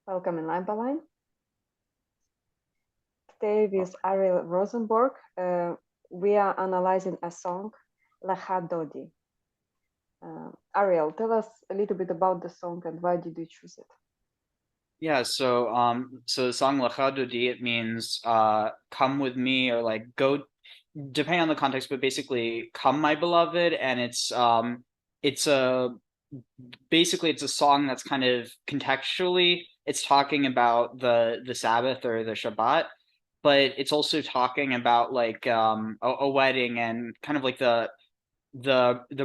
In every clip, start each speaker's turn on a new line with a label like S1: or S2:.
S1: Welcome in Line by Line. Today with Ariel Rozemberg, we are analyzing a song, Lecha Dodi. Ariel, tell us a little bit about the song and why did you choose it?
S2: Yeah, so the song Lecha Dodi, it means come with me, or like go, depending on the context, but basically come my beloved. And it's a basically it's a song that's kind of contextually it's talking about the Sabbath or the Shabbat, but it's also talking about like a wedding, and kind of like the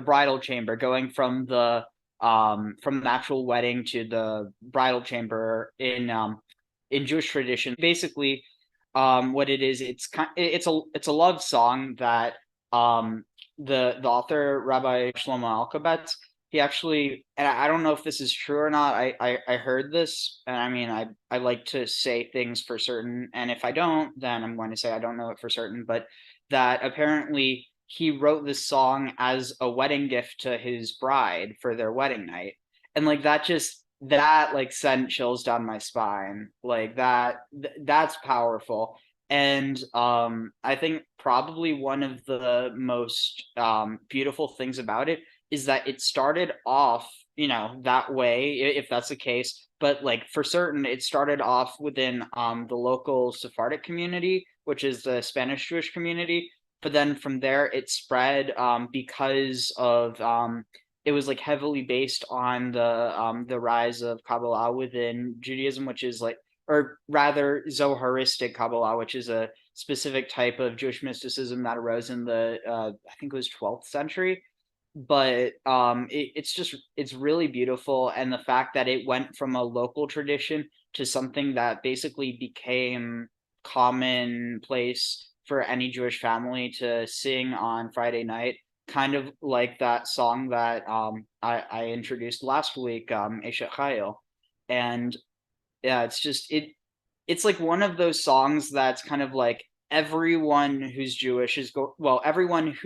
S2: bridal chamber, going from the actual wedding to the bridal chamber in Jewish tradition. Basically, what it is, it's a love song that the author, Rabbi Shlomo Alkabetz, he actually, and I don't know if this is true or not. I heard this, and I mean, I like to say things for certain, and if I don't, then I'm going to say I don't know it for certain. But that apparently he wrote this song as a wedding gift to his bride for their wedding night. And like that like sent chills down my spine. Like that's powerful. And I think probably one of the most beautiful things about it is that it started off, that way, if that's the case. But like for certain, it started off within the local Sephardic community, which is the Spanish Jewish community. But then from there it spread, because of it was like heavily based on the rise of Kabbalah within Judaism, which is like, or rather Zoharistic Kabbalah, which is a specific type of Jewish mysticism that arose in the I think it was 12th century. But it's really beautiful, and the fact that it went from a local tradition to something that basically became commonplace for any Jewish family to sing on Friday night, kind of like that song that I introduced last week, Eshet Chayil. And yeah, it's like one of those songs that's kind of like everyone who's Jewish everyone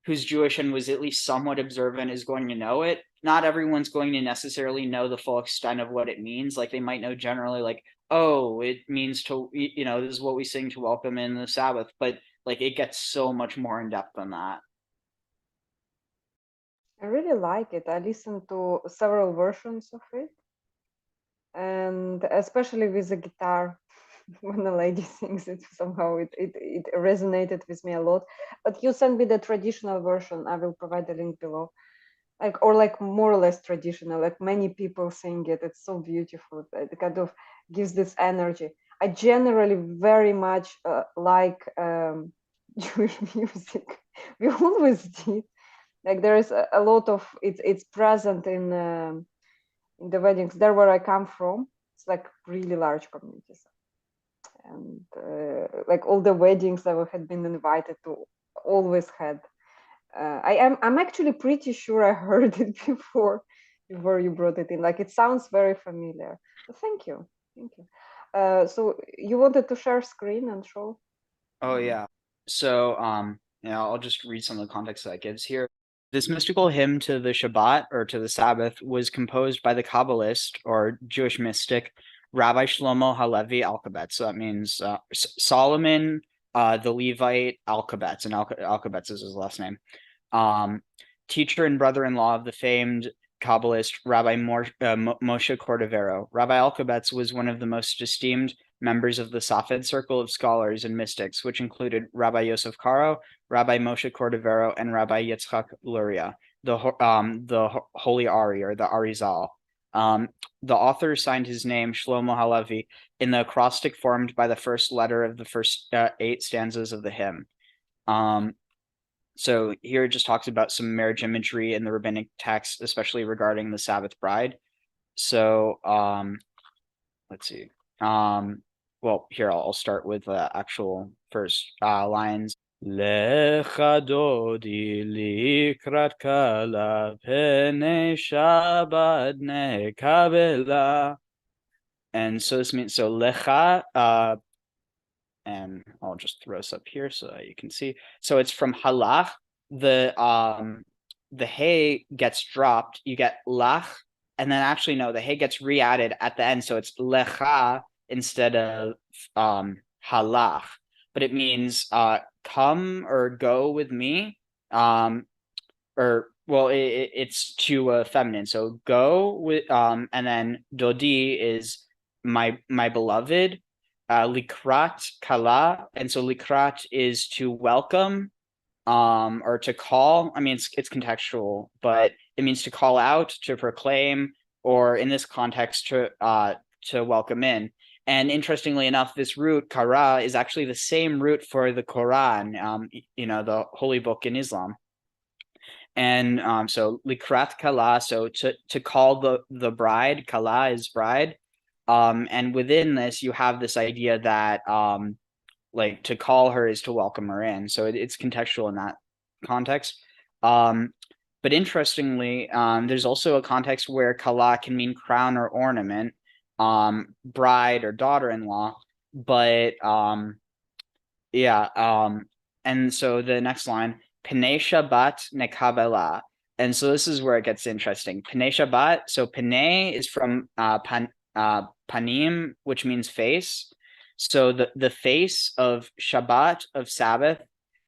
S2: who's Jewish and was at least somewhat observant is going to know it. Not everyone's going to necessarily know the full extent of what it means. Like they might know generally, like, oh, it means to, this is what we sing to welcome in the Sabbath. But like it gets so much more in depth than that.
S1: I really like it. I listened to several versions of it, and especially with the guitar. When a lady sings it, somehow it resonated with me a lot. But you sent me the traditional version. I will provide the link below. Like more or less traditional, like many people sing it. It's so beautiful. It kind of gives this energy. I generally very much like Jewish music. We always did. Like there is a lot of it's present in the weddings there where I come from. It's like really large communities, and like all the weddings that we had been invited to always had I'm actually pretty sure I heard it before you brought it in. Like it sounds very familiar. Thank you. Thank you. So you wanted to share screen and show?
S2: Oh yeah. So I'll just read some of the context that gives here. This mystical hymn to the Shabbat, or to the Sabbath, was composed by the Kabbalist or Jewish mystic Rabbi Shlomo Halevi Alkabetz. So that means Solomon, the Levite Alkabetz, and Alkabetz is his last name. Um, Teacher and brother-in-law of the famed Kabbalist Rabbi Moshe Cordovero. Rabbi Alkabetz was one of the most esteemed members of the Safed circle of scholars and mystics, which included Rabbi Yosef Karo, Rabbi Moshe Cordovero, and Rabbi Yitzchak Luria, the Holy Ari, or the Arizal. The author signed his name, Shlomo Halevi, in the acrostic formed by the first letter of the first 8 stanzas of the hymn. So here it just talks about some marriage imagery in the rabbinic text, especially regarding the Sabbath bride. So let's see. Well, here I'll start with the actual first lines. Lecha Dodi likrat kala pene Shabbat nekabela. And so this means, so Lecha, and I'll just throw this up here so that you can see. So it's from halach. The hey gets dropped. You get lach, and then actually no, the hey gets re-added at the end, so it's lecha instead of halach, but it means come or go with me, or well, it's to feminine, so go with, and then Dodi is my beloved, likrat kala, and so likrat is to welcome, or to call. I mean, it's contextual, but it means to call out, to proclaim, or in this context, to welcome in. And interestingly enough, this root kara is actually the same root for the Quran, the holy book in Islam. And so likrat kala, so to call the bride, kala is bride. And within this, you have this idea that like to call her is to welcome her in. So it's contextual in that context. But interestingly, there's also a context where kala can mean crown or ornament, bride or daughter-in-law. But and so the next line, Pnei Shabbat nekabela. And so this is where it gets interesting. Pnei Shabbat, so Pnei is from panim, which means face. So the face of Shabbat, of Sabbath,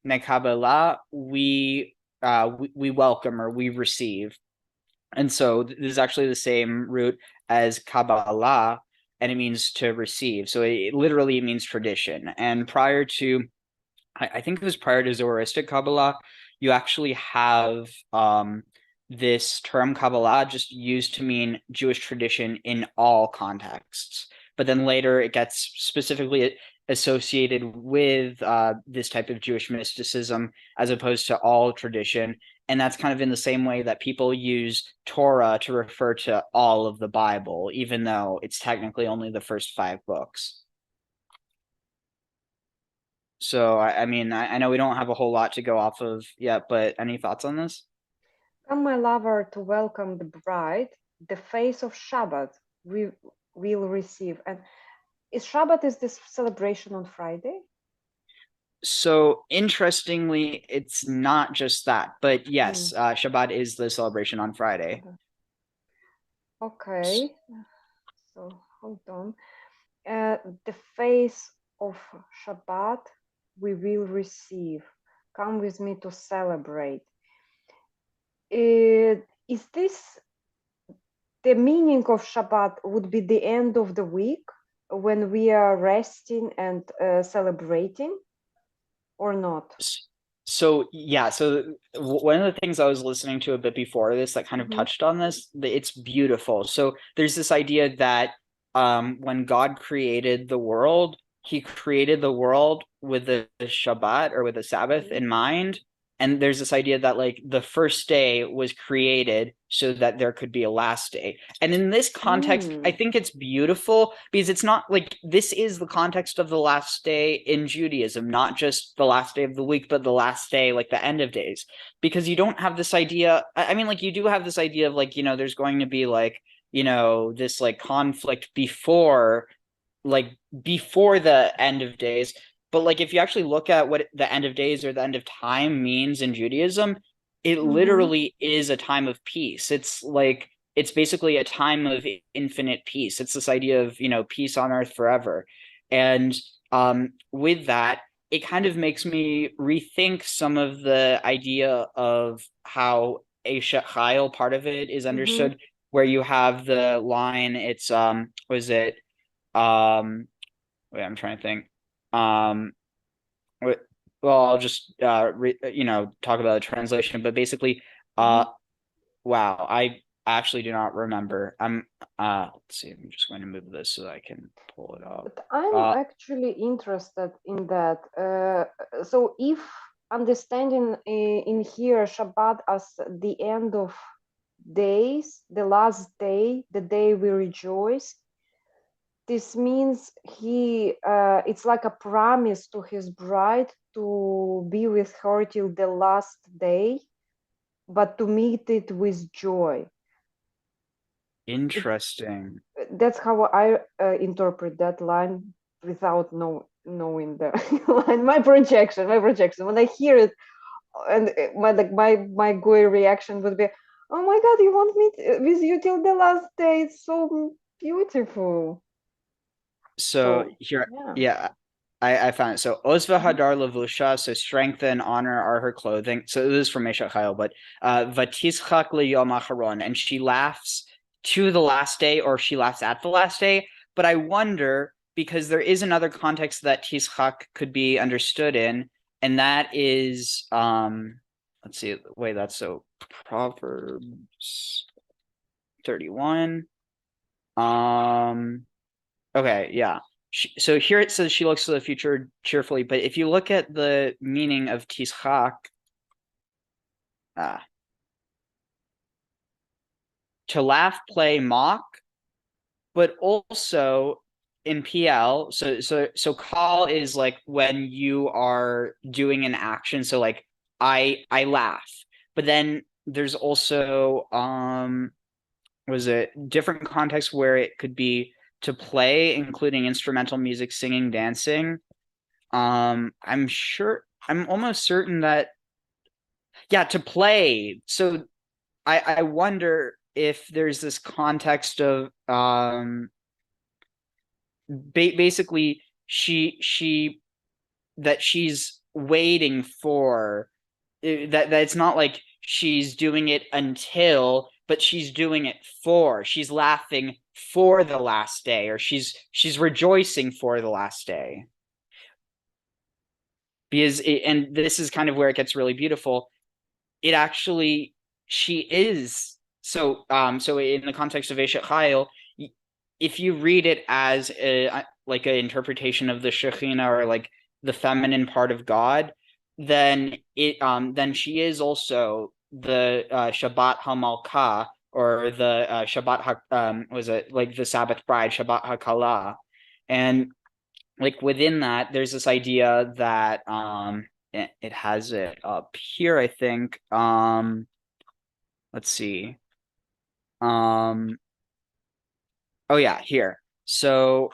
S2: nekabela, we welcome or we receive. And so this is actually the same root as Kabbalah, and it means to receive. So it literally means tradition. And prior to, I think it was prior to Zoroastric Kabbalah, you actually have this term Kabbalah just used to mean Jewish tradition in all contexts. But then later it gets specifically associated with this type of Jewish mysticism as opposed to all tradition. And that's kind of in the same way that people use Torah to refer to all of the Bible, even though it's technically only the first 5 books. So, I mean, I know we don't have a whole lot to go off of yet, but any thoughts on this?
S1: Come, my lover, to welcome the bride, the face of Shabbat we will receive. And is this celebration on Friday?
S2: So interestingly, it's not just that, but yes, Shabbat is the celebration on Friday.
S1: Okay, so hold on. The face of Shabbat we will receive. Come with me to celebrate. Is this the meaning of Shabbat would be the end of the week when we are resting and celebrating, or not?
S2: So yeah, so one of the things I was listening to a bit before this that kind of touched on this, it's beautiful. So there's this idea that when God created the world, he created the world with the Shabbat or with the Sabbath in mind. And there's this idea that like the first day was created so that there could be a last day. And in this context, I think it's beautiful because it's not like this is the context of the last day in Judaism, not just the last day of the week, but the last day, like the end of days. Because you don't have this idea. I mean, like you do have this idea of like, there's going to be like, this like conflict before the end of days. But like if you actually look at what the end of days or the end of time means in Judaism, it literally is a time of peace. It's basically a time of infinite peace. It's this idea of, peace on earth forever. And with that, it kind of makes me rethink some of the idea of how a Chayil part of it is understood, where you have the line, it's was it wait, I'm trying to think. Well, I'll just talk about the translation, but basically, wow, I actually do not remember. Let's see, I'm just going to move this so that I can pull it up.
S1: But I'm actually interested in that. So if understanding in here Shabbat as the end of days, the last day, the day we rejoice, this means it's like a promise to his bride to be with her till the last day, but to meet it with joy.
S2: Interesting.
S1: That's how I interpret that line without knowing the line. My projection. When I hear it, and my goy reaction would be, Oh my God, you want me with you till the last day? It's so beautiful.
S2: So here,
S1: Yeah.
S2: I found it. So Ozva
S1: Mhm.
S2: Hadar Lavusha, so strength and honor are her clothing. So this is from Mesha Chayil, but Vatischak Yom Acharon, and she laughs to the last day, or she laughs at the last day. But I wonder, because there is another context that Tischak could be understood in, and that is let's see, wait, that's so Proverbs 31. Okay, yeah. So here it says she looks to the future cheerfully, but if you look at the meaning of tischak, uh, to laugh, play, mock, but also in PL, so call is like when you are doing an action. So like I laugh, but then there's also was it different context where it could be to play, including instrumental music, singing, dancing. I'm almost certain that, yeah, to play. So I wonder if there's this context of basically she that she's waiting for, that it's not like she's doing it until, but she's doing it for. She's laughing for the last day, or she's rejoicing for the last day. And this is kind of where it gets really beautiful. It actually, she is so in the context of Eshet Chayil, if you read it as like an interpretation of the Shekhinah, or like the feminine part of God, then she is also the Shabbat HaMalkah, or the was it like the Sabbath bride, Shabbat HaKalah. And like within that, there's this idea that it has it up here, I think. Let's see. Um oh yeah, here. So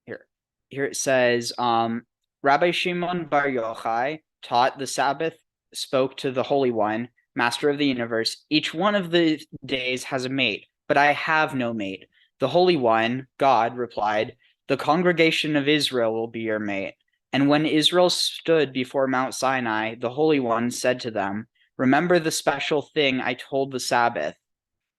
S2: here here it says Rabbi Shimon Bar Yochai taught the Sabbath, spoke to the Holy One, Master of the universe. Each one of the days has a mate, but I have no mate. The Holy One, God, replied, the congregation of Israel will be your mate. And when Israel stood before Mount Sinai, the Holy One said to them, remember the special thing I told the Sabbath,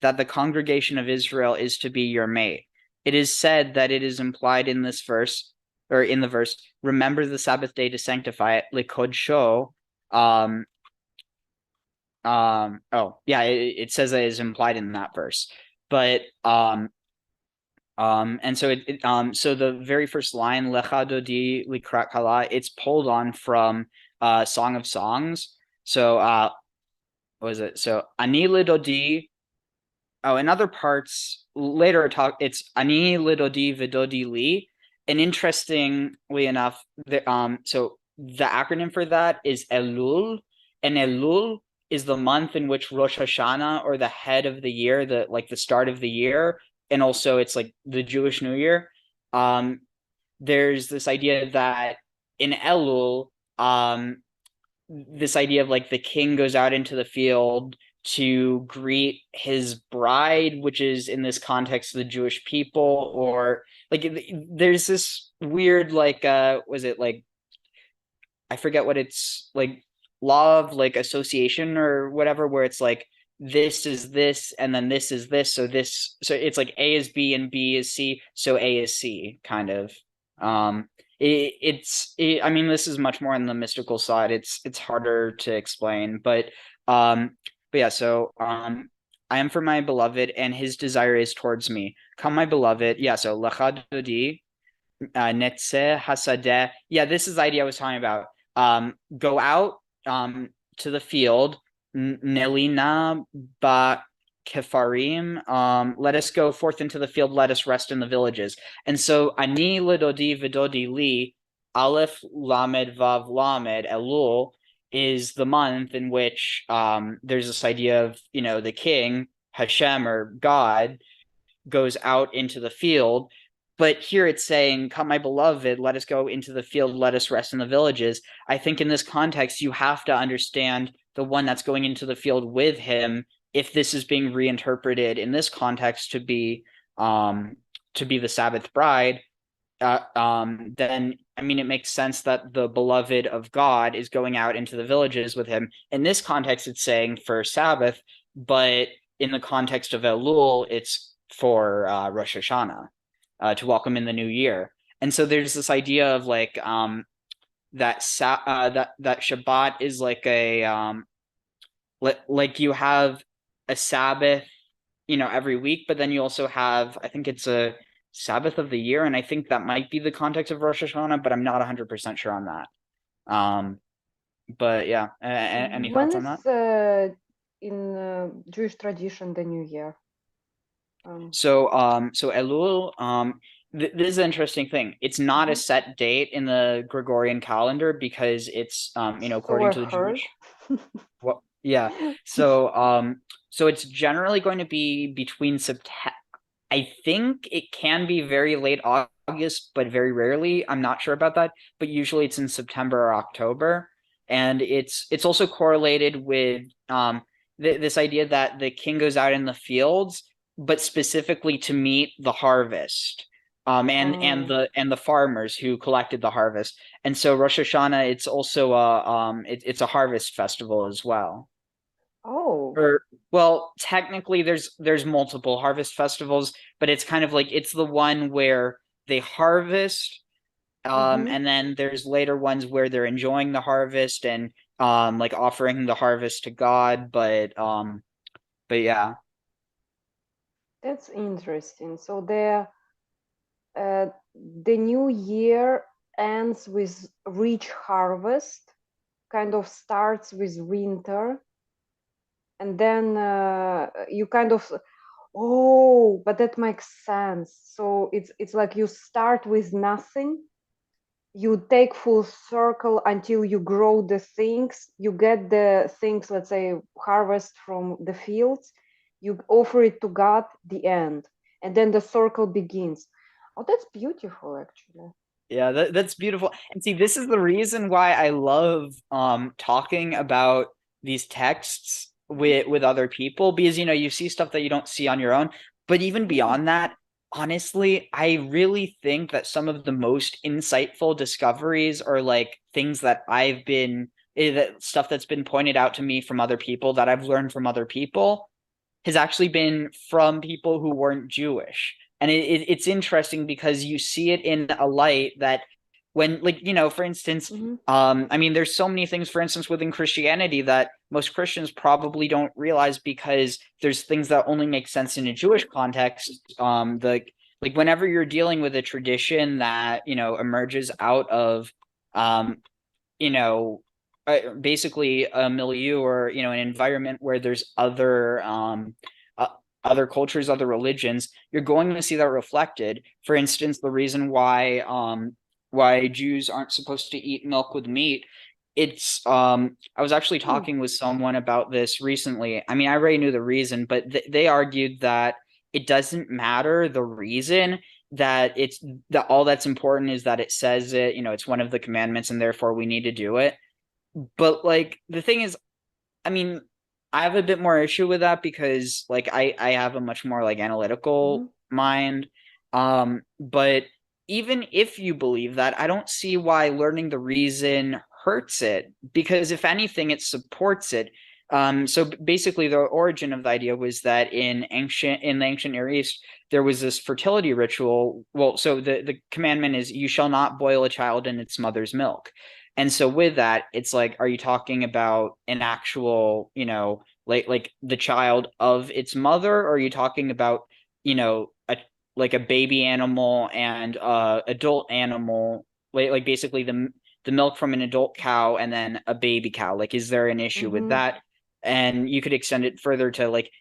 S2: that the congregation of Israel is to be your mate. It is said that it is implied in this verse, or in the verse, remember the Sabbath day to sanctify it, likodsho. Oh yeah, it says that it is implied in that verse. But and so so the very first line, Lecha Dodi likrat kala, it's pulled on from Song of Songs. So what was it? So Ani lidodi. Oh, in other parts later it's Ani lidodi vidodi li. And interestingly enough, so the acronym for that is Elul, and Elul is the month in which Rosh Hashanah, or the head of the year, the start of the year, and also it's like the Jewish New Year. Um, there's this idea that in Elul, this idea of like the king goes out into the field to greet his bride, which is in this context the Jewish people, or like there's this weird like was it like, I forget what it's like, law of like association or whatever, where it's like this is this and then this is this, so it's like A is B and B is C, so A is C kind of. um I mean, this is much more on the mystical side. It's harder to explain, but yeah. So I am for my beloved, and his desire is towards me. Come, my beloved. Yeah. So Lecha Dodi, Netze Hasadeh. Yeah, this is the idea I was talking about. Go out to the field. Nelina ba Kefarim. Let us go forth into the field. Let us rest in the villages. And so Ani lidodi vidodi li, Aleph Lamed Vav Lamed Elul is the month in which there's this idea of, the king Hashem, or God, goes out into the field. But here it's saying, come, my beloved, let us go into the field, let us rest in the villages. I think in this context, you have to understand the one that's going into the field with him, if this is being reinterpreted in this context to be the Sabbath bride, then I mean it makes sense that the beloved of God is going out into the villages with him. In this context, it's saying for Sabbath, but in the context of Elul, it's for Rosh Hashanah, to welcome in the new year. And so there's this idea of like that Shabbat is like a like you have a Sabbath, every week, but then you also have, I think it's a Sabbath of the year, and I think that might be the context of Rosh Hashanah, but I'm not 100% sure on that. But yeah, any
S1: When
S2: thoughts on that?
S1: is in Jewish tradition the New Year?
S2: So Elul, this is an interesting thing. It's not a set date in the Gregorian calendar because it's
S1: So
S2: according
S1: I
S2: to the
S1: heard.
S2: Jewish. Well, yeah. So it's generally going to be between September. I think it can be very late August, but very rarely. I'm not sure about that, but usually it's in September or October, and it's also correlated with this idea that the king goes out in the fields, but specifically to meet the harvest, and the farmers who collected the harvest. And so Rosh Hashanah, it's also it's a harvest festival as well.
S1: Oh.
S2: Or well, technically there's multiple harvest festivals, but it's kind of like it's the one where they harvest, and then there's later ones where they're enjoying the harvest and like offering the harvest to God, but yeah.
S1: That's interesting. So the new year ends with rich harvest, kind of starts with winter, and then you kind of, oh, but that makes sense. So it's like you start with nothing, you take full circle until you grow the things, you get the things, let's say harvest from the fields, you offer it to God, the end, and then the circle begins. Oh, that's beautiful, actually.
S2: Yeah, that's beautiful. And see, this is the reason why I love talking about these texts with other people, because you see stuff that you don't see on your own. But even
S1: Yeah.
S2: beyond that, honestly, I really think that some of the most insightful discoveries are like things that that stuff that's been pointed out to me from other people, that I've learned from other people, has actually been from people who weren't Jewish. And it's interesting because you see it in a light that when, like, for instance, I mean, there's so many things, for instance, within Christianity that most Christians probably don't realize, because there's things that only make sense in a Jewish context. Like whenever you're dealing with a tradition that, emerges out of, you know, basically a milieu, or an environment where there's other cultures, other religions, you're going to see that reflected. For instance, the reason why Jews aren't supposed to eat milk with meat. It's I was actually talking with someone about this recently. I mean, I already knew the reason, but they argued that it doesn't matter the reason, that it's that all that's important is that it says it, it's one of the commandments and therefore we need to do it. But like the thing is, I mean, I have a bit more issue with that because like I have a much more like analytical mind. But even if you believe that, I don't see why learning the reason hurts it, because if anything, it supports it. So basically, the origin of the idea was that in the ancient Near East, there was this fertility ritual. Well, so the commandment is, you shall not boil a child in its mother's milk. And so with that, it's like, are you talking about an actual, like the child of its mother, or are you talking about, like a baby animal and adult animal, like basically the milk from an adult cow and then a baby cow? Like, is there an issue with that? And you could extend it further to like,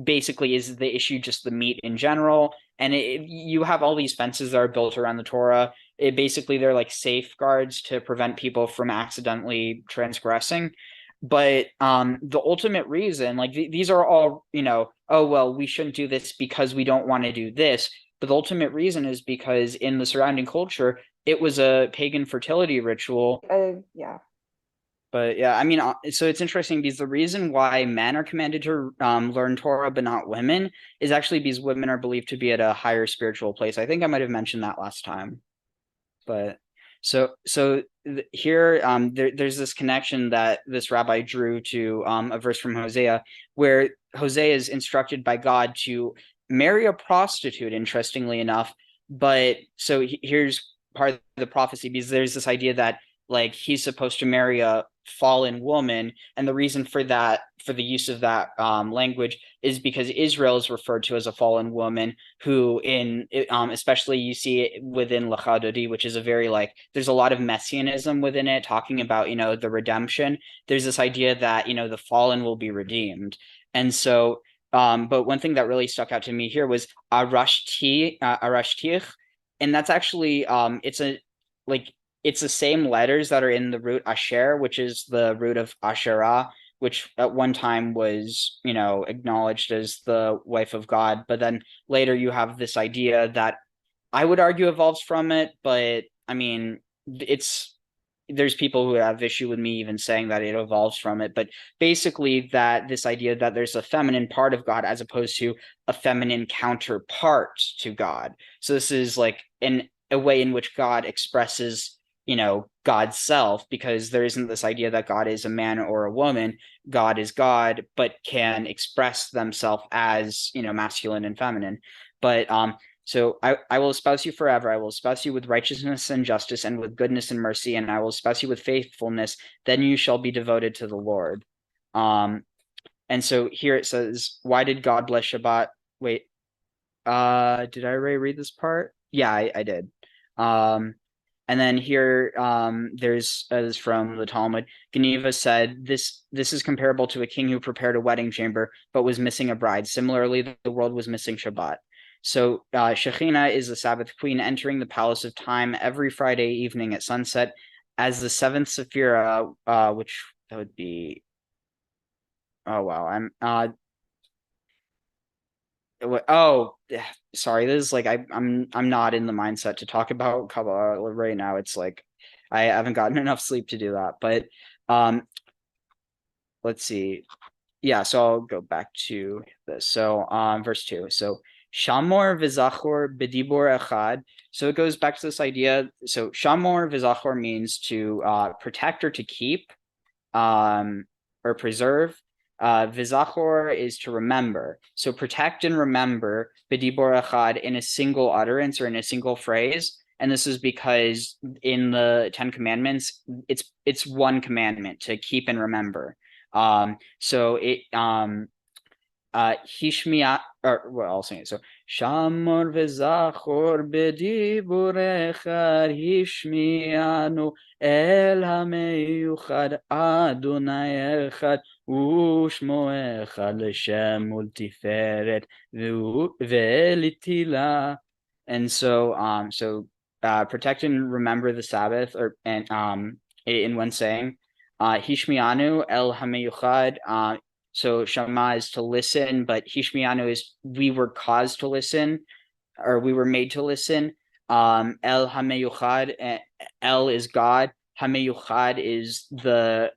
S2: basically, is the issue just the meat in general? And you have all these fences that are built around the Torah. Basically, they're like safeguards to prevent people from accidentally transgressing. But the ultimate reason, like these are all, oh well, we shouldn't do this because we don't want to do this. But the ultimate reason is because in the surrounding culture, it was a pagan fertility ritual.
S1: Yeah.
S2: But yeah, I mean, so it's interesting because the reason why men are commanded to learn Torah but not women is actually because women are believed to be at a higher spiritual place. I think I might have mentioned that last time. But here, there's this connection that this rabbi drew to a verse from Hosea, where Hosea is instructed by God to marry a prostitute, interestingly enough. But so here's part of the prophecy, because there's this idea that like he's supposed to marry a fallen woman, and the reason for that, for the use of that language, is because Israel is referred to as a fallen woman, who in especially you see it within Lecha Dodi, which is a very like, there's a lot of messianism within it, talking about, you know, the redemption. There's this idea that, you know, the fallen will be redeemed. And so but one thing that really stuck out to me here was arashtich, and that's actually it's a like it's the same letters that are in the root asher, which is the root of Asherah, which at one time was, you know, acknowledged as the wife of God. But then later you have this idea that I would argue evolves from it, but I mean, it's there's people who have issue with me even saying that it evolves from it, but basically that this idea that there's a feminine part of God as opposed to a feminine counterpart to God. So this is like a way in which God expresses, you know, God's self, because there isn't this idea that God is a man or a woman. God is God, but can express themselves as, you know, masculine and feminine. But so I will espouse you forever. I will espouse you with righteousness and justice and with goodness and mercy, and I will espouse you with faithfulness. Then you shall be devoted to the Lord. And so here it says, why did God bless Shabbat? Wait, did I already read this part? Yeah, I did. And then here, there's as from the Talmud, Geneva said, this is comparable to a king who prepared a wedding chamber but was missing a bride. Similarly, the world was missing Shabbat. So Shekhinah is the Sabbath queen entering the palace of time every Friday evening at sunset as the seventh Sephira, which that would be, oh wow, oh, sorry, this is like I'm not in the mindset to talk about Kabbalah right now. It's like I haven't gotten enough sleep to do that. But let's see. Yeah, so I'll go back to this. So verse 2. So Shamor v'zachor b'dibor echad. So it goes back to this idea. So Shamor v'zachor means to protect or to keep, or preserve. Vizachor is to remember. So protect and remember b'dibor echad in a single utterance or in a single phrase. And this is because in the Ten Commandments, it's one commandment to keep and remember. So it Hishmiya, or well, I'll sing it. So Shamor v'zachor b'dibur echad hishmiyanu el hameyuchad Adonai echad ushmo echad l'shem ultiferet ve'litila. And so protect and remember the Sabbath, or and in one saying, Hishmianu el hameyuchad. So Shama is to listen, but Hishmianu is we were caused to listen, or we were made to listen. El Hameyuchad, El is God. Hameyuchad is the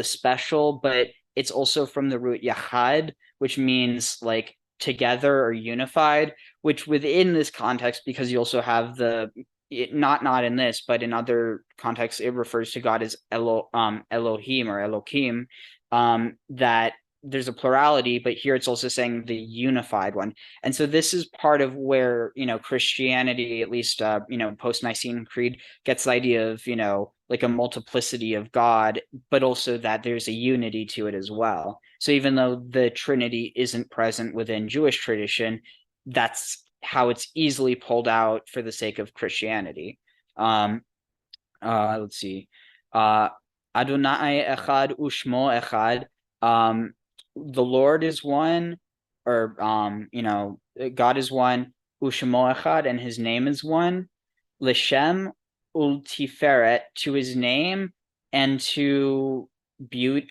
S2: special, but it's also from the root Yachad, which means like together or unified. Which within this context, because you also have not in this, but in other contexts, it refers to God as Elohim or Elohim. That there's a plurality, but here it's also saying the unified one. And so this is part of where, you know, Christianity, at least, you know, post-Nicene Creed, gets the idea of, you know, like a multiplicity of God, but also that there's a unity to it as well. So even though the Trinity isn't present within Jewish tradition, that's how it's easily pulled out for the sake of Christianity. Let's see. Adonai echad ushmo echad. The Lord is one, or you know, God is one, ushmo echad, and his name is one. L'shem ultiferet, to his name and to beauty,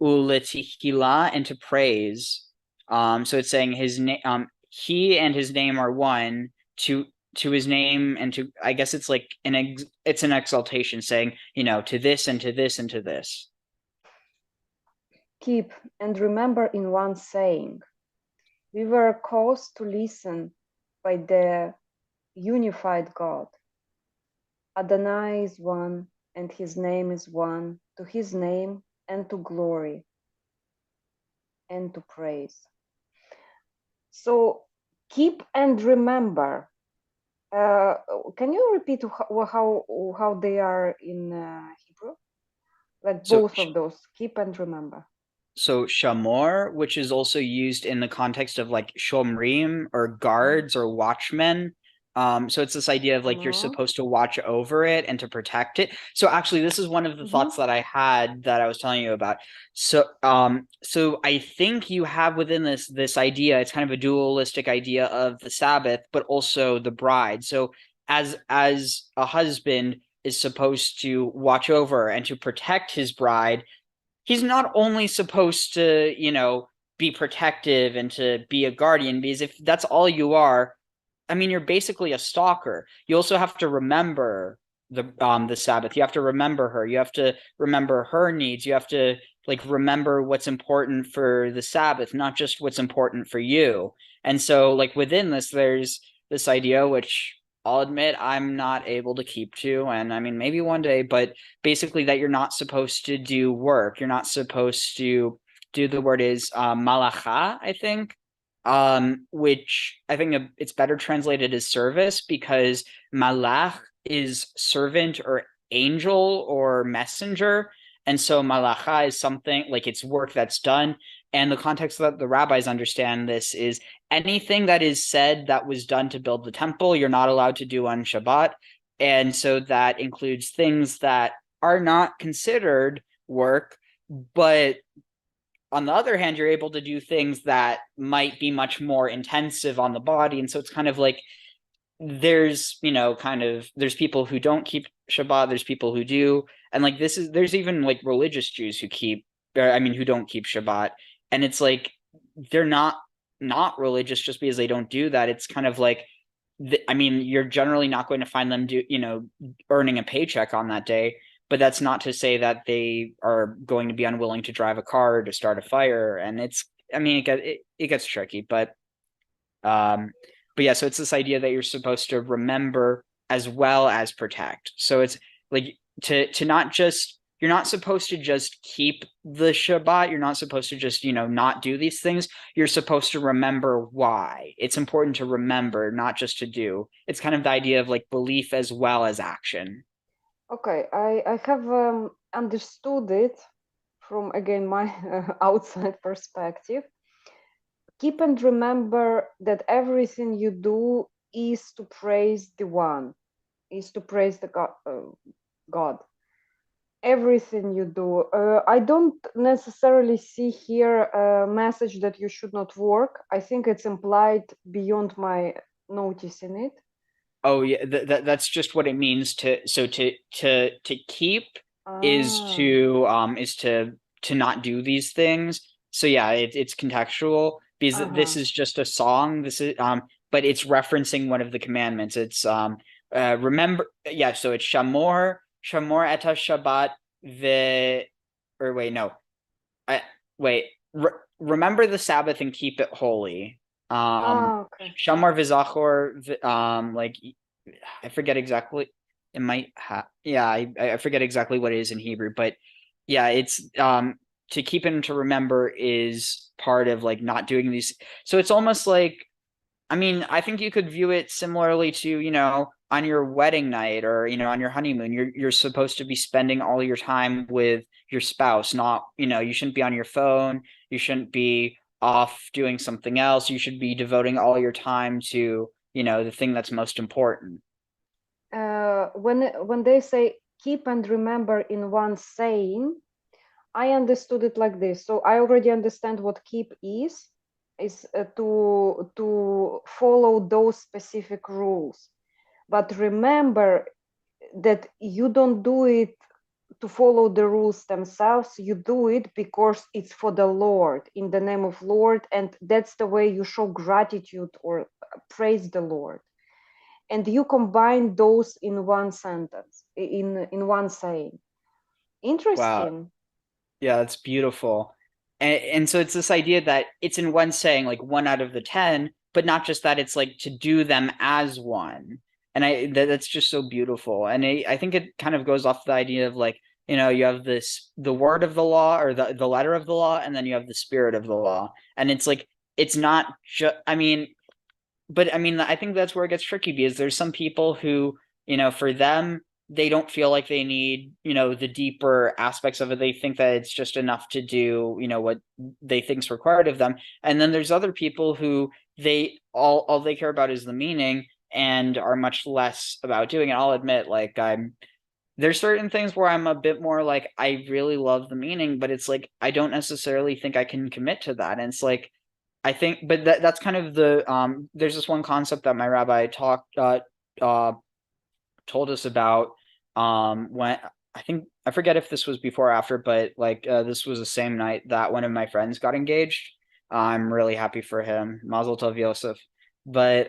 S2: uletihila, and to praise. So it's saying his name, he and his name are one, to his name and to, I guess it's like it's an exaltation saying, to this and to this and to this.
S1: Keep and remember in one saying. We were caused to listen by the unified God. Adonai is one, and his name is one, to his name and to glory and to praise. So keep and remember. Can you repeat how they are in Hebrew? Like both of those, keep and remember.
S2: So shamor, which is also used in the context of like shomrim or guards or watchmen. So it's this idea of like you're supposed to watch over it and to protect it. So actually, this is one of the thoughts that I had that I was telling you about. So so I think you have within this idea, it's kind of a dualistic idea of the Sabbath, but also the bride. So as a husband is supposed to watch over and to protect his bride, he's not only supposed to, be protective and to be a guardian, because if that's all you are, I mean, you're basically a stalker. You also have to remember the Sabbath. You have to remember her. You have to remember her needs. You have to like remember what's important for the Sabbath, not just what's important for you. And so like within this, there's this idea which I'll admit I'm not able to keep to, and I mean maybe one day, but basically that you're not supposed to do work. You're not supposed to do, the word is malacha, I think, which I think it's better translated as service, because malach is servant or angel or messenger. And so malacha is something like it's work that's done. And the context that the rabbis understand this is anything that is said that was done to build the temple, you're not allowed to do on Shabbat. And so that includes things that are not considered work, but on the other hand, you're able to do things that might be much more intensive on the body. And so it's kind of like there's, there's people who don't keep Shabbat, there's people who do. And like there's even like religious Jews who who don't keep Shabbat. And it's like they're not religious just because they don't do that. It's kind of like, you're generally not going to find them earning a paycheck on that day, but that's not to say that they are going to be unwilling to drive a car or to start a fire. And it gets tricky, but yeah, so it's this idea that you're supposed to remember as well as protect. So it's like to not just, you're not supposed to just keep the Shabbat. You're not supposed to just, not do these things. You're supposed to remember why. It's important to remember, not just to do. It's kind of the idea of like belief as well as action.
S1: Okay, I have understood it from, again, my outside perspective. Keep and remember that everything you do is to praise the one, is to praise the God. Everything you do. I don't necessarily see here a message that you should not work. I think it's implied beyond my noticing it.
S2: Oh yeah, that's just what it means to. So to keep is to not do these things. So yeah, it's contextual because this is just a song. This is but it's referencing one of the commandments. It's remember, yeah. So it's shamor eta Shabbat or wait, no, remember the Sabbath and keep it holy.
S1: Okay.
S2: Shamar v'zachor, like I forget exactly. It might have, yeah, I forget exactly what it is in Hebrew, but yeah, it's to keep and to remember is part of like not doing these. So it's almost like, I think you could view it similarly to, on your wedding night or, on your honeymoon, you're supposed to be spending all your time with your spouse, not, you shouldn't be on your phone, you shouldn't be off doing something else, you should be devoting all your time to, the thing that's most important.
S1: When they say keep and remember in one saying, I understood it like this. So I already understand what keep is to follow those specific rules. But remember that you don't do it to follow the rules themselves. You do it because it's for the Lord, in the name of Lord, and that's the way you show gratitude or praise the Lord. and you combine those in one sentence, in one saying.
S2: Wow.
S1: Interesting.
S2: Yeah, that's beautiful. And so it's this idea that it's in one saying, like 1 out of the 10, but not just that, it's like to do them as one. And that's just so beautiful. And I think it kind of goes off the idea of like, you have the word of the law, or the letter of the law, and then you have the spirit of the law. And it's like, it's not just, I think that's where it gets tricky, because there's some people who, for them, they don't feel like they need, the deeper aspects of it. They think that it's just enough to do, what they think's required of them. And then there's other people who all they care about is the meaning, and are much less about doing it. I'll admit, like, there's certain things where I'm a bit more like, I really love the meaning, but it's like I don't necessarily think I can commit to that. And it's like, I think, but that's kind of there's this one concept that my rabbi uh told us about, when I forget if this was before or after, but like, this was the same night that one of my friends got engaged. I'm really happy for him. Mazel tov Yosef. But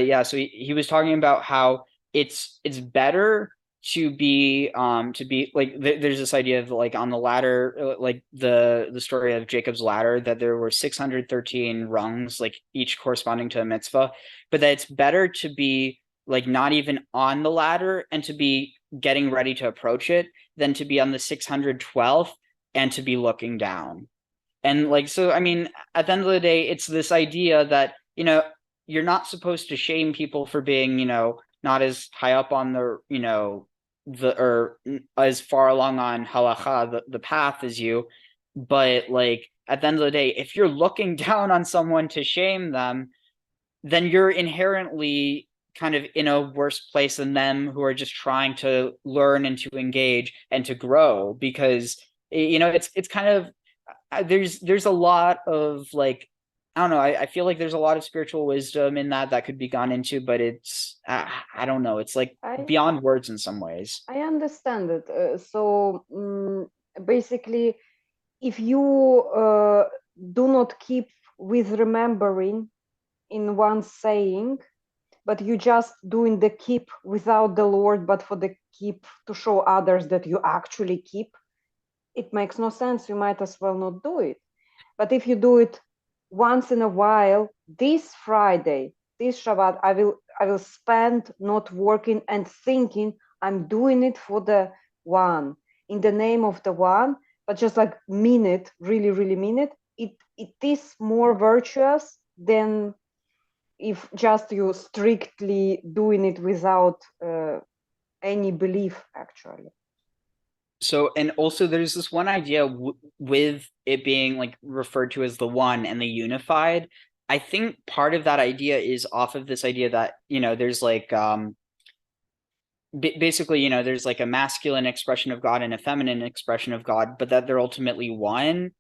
S2: yeah, so he was talking about how it's better to be like, there's this idea of like on the ladder, like the story of Jacob's ladder, that there were 613 rungs, like each corresponding to a mitzvah, but that it's better to be like not even on the ladder and to be getting ready to approach it, than to be on the 612th and to be looking down. And like, so I mean, at the end of the day, it's this idea that, you're not supposed to shame people for being, not as high up on or as far along on halacha, the path, as you. But like, at the end of the day, if you're looking down on someone to shame them, then you're inherently kind of in a worse place than them, who are just trying to learn and to engage and to grow. Because it's kind of, there's a lot of like, I don't know, I feel like there's a lot of spiritual wisdom in that could be gone into, but it's, I don't know, it's like
S1: I
S2: beyond words in some ways.
S1: I understand it. Basically, if you do not keep with remembering in one saying, but you just doing the keep without the Lord, but for the keep to show others that you actually keep, it makes no sense. You might as well not do it. But if you do it once in a while, this Friday, this Shabbat, I will spend not working and thinking I'm doing it for the one, in the name of the one, but just like mean it, really, really mean it. It is more virtuous than if just you strictly doing it without any belief, actually.
S2: So, and also there's this one idea with it being like referred to as the one and the unified. I think part of that idea is off of this idea that, there's like, basically, there's like a masculine expression of God and a feminine expression of God, but that they're ultimately one,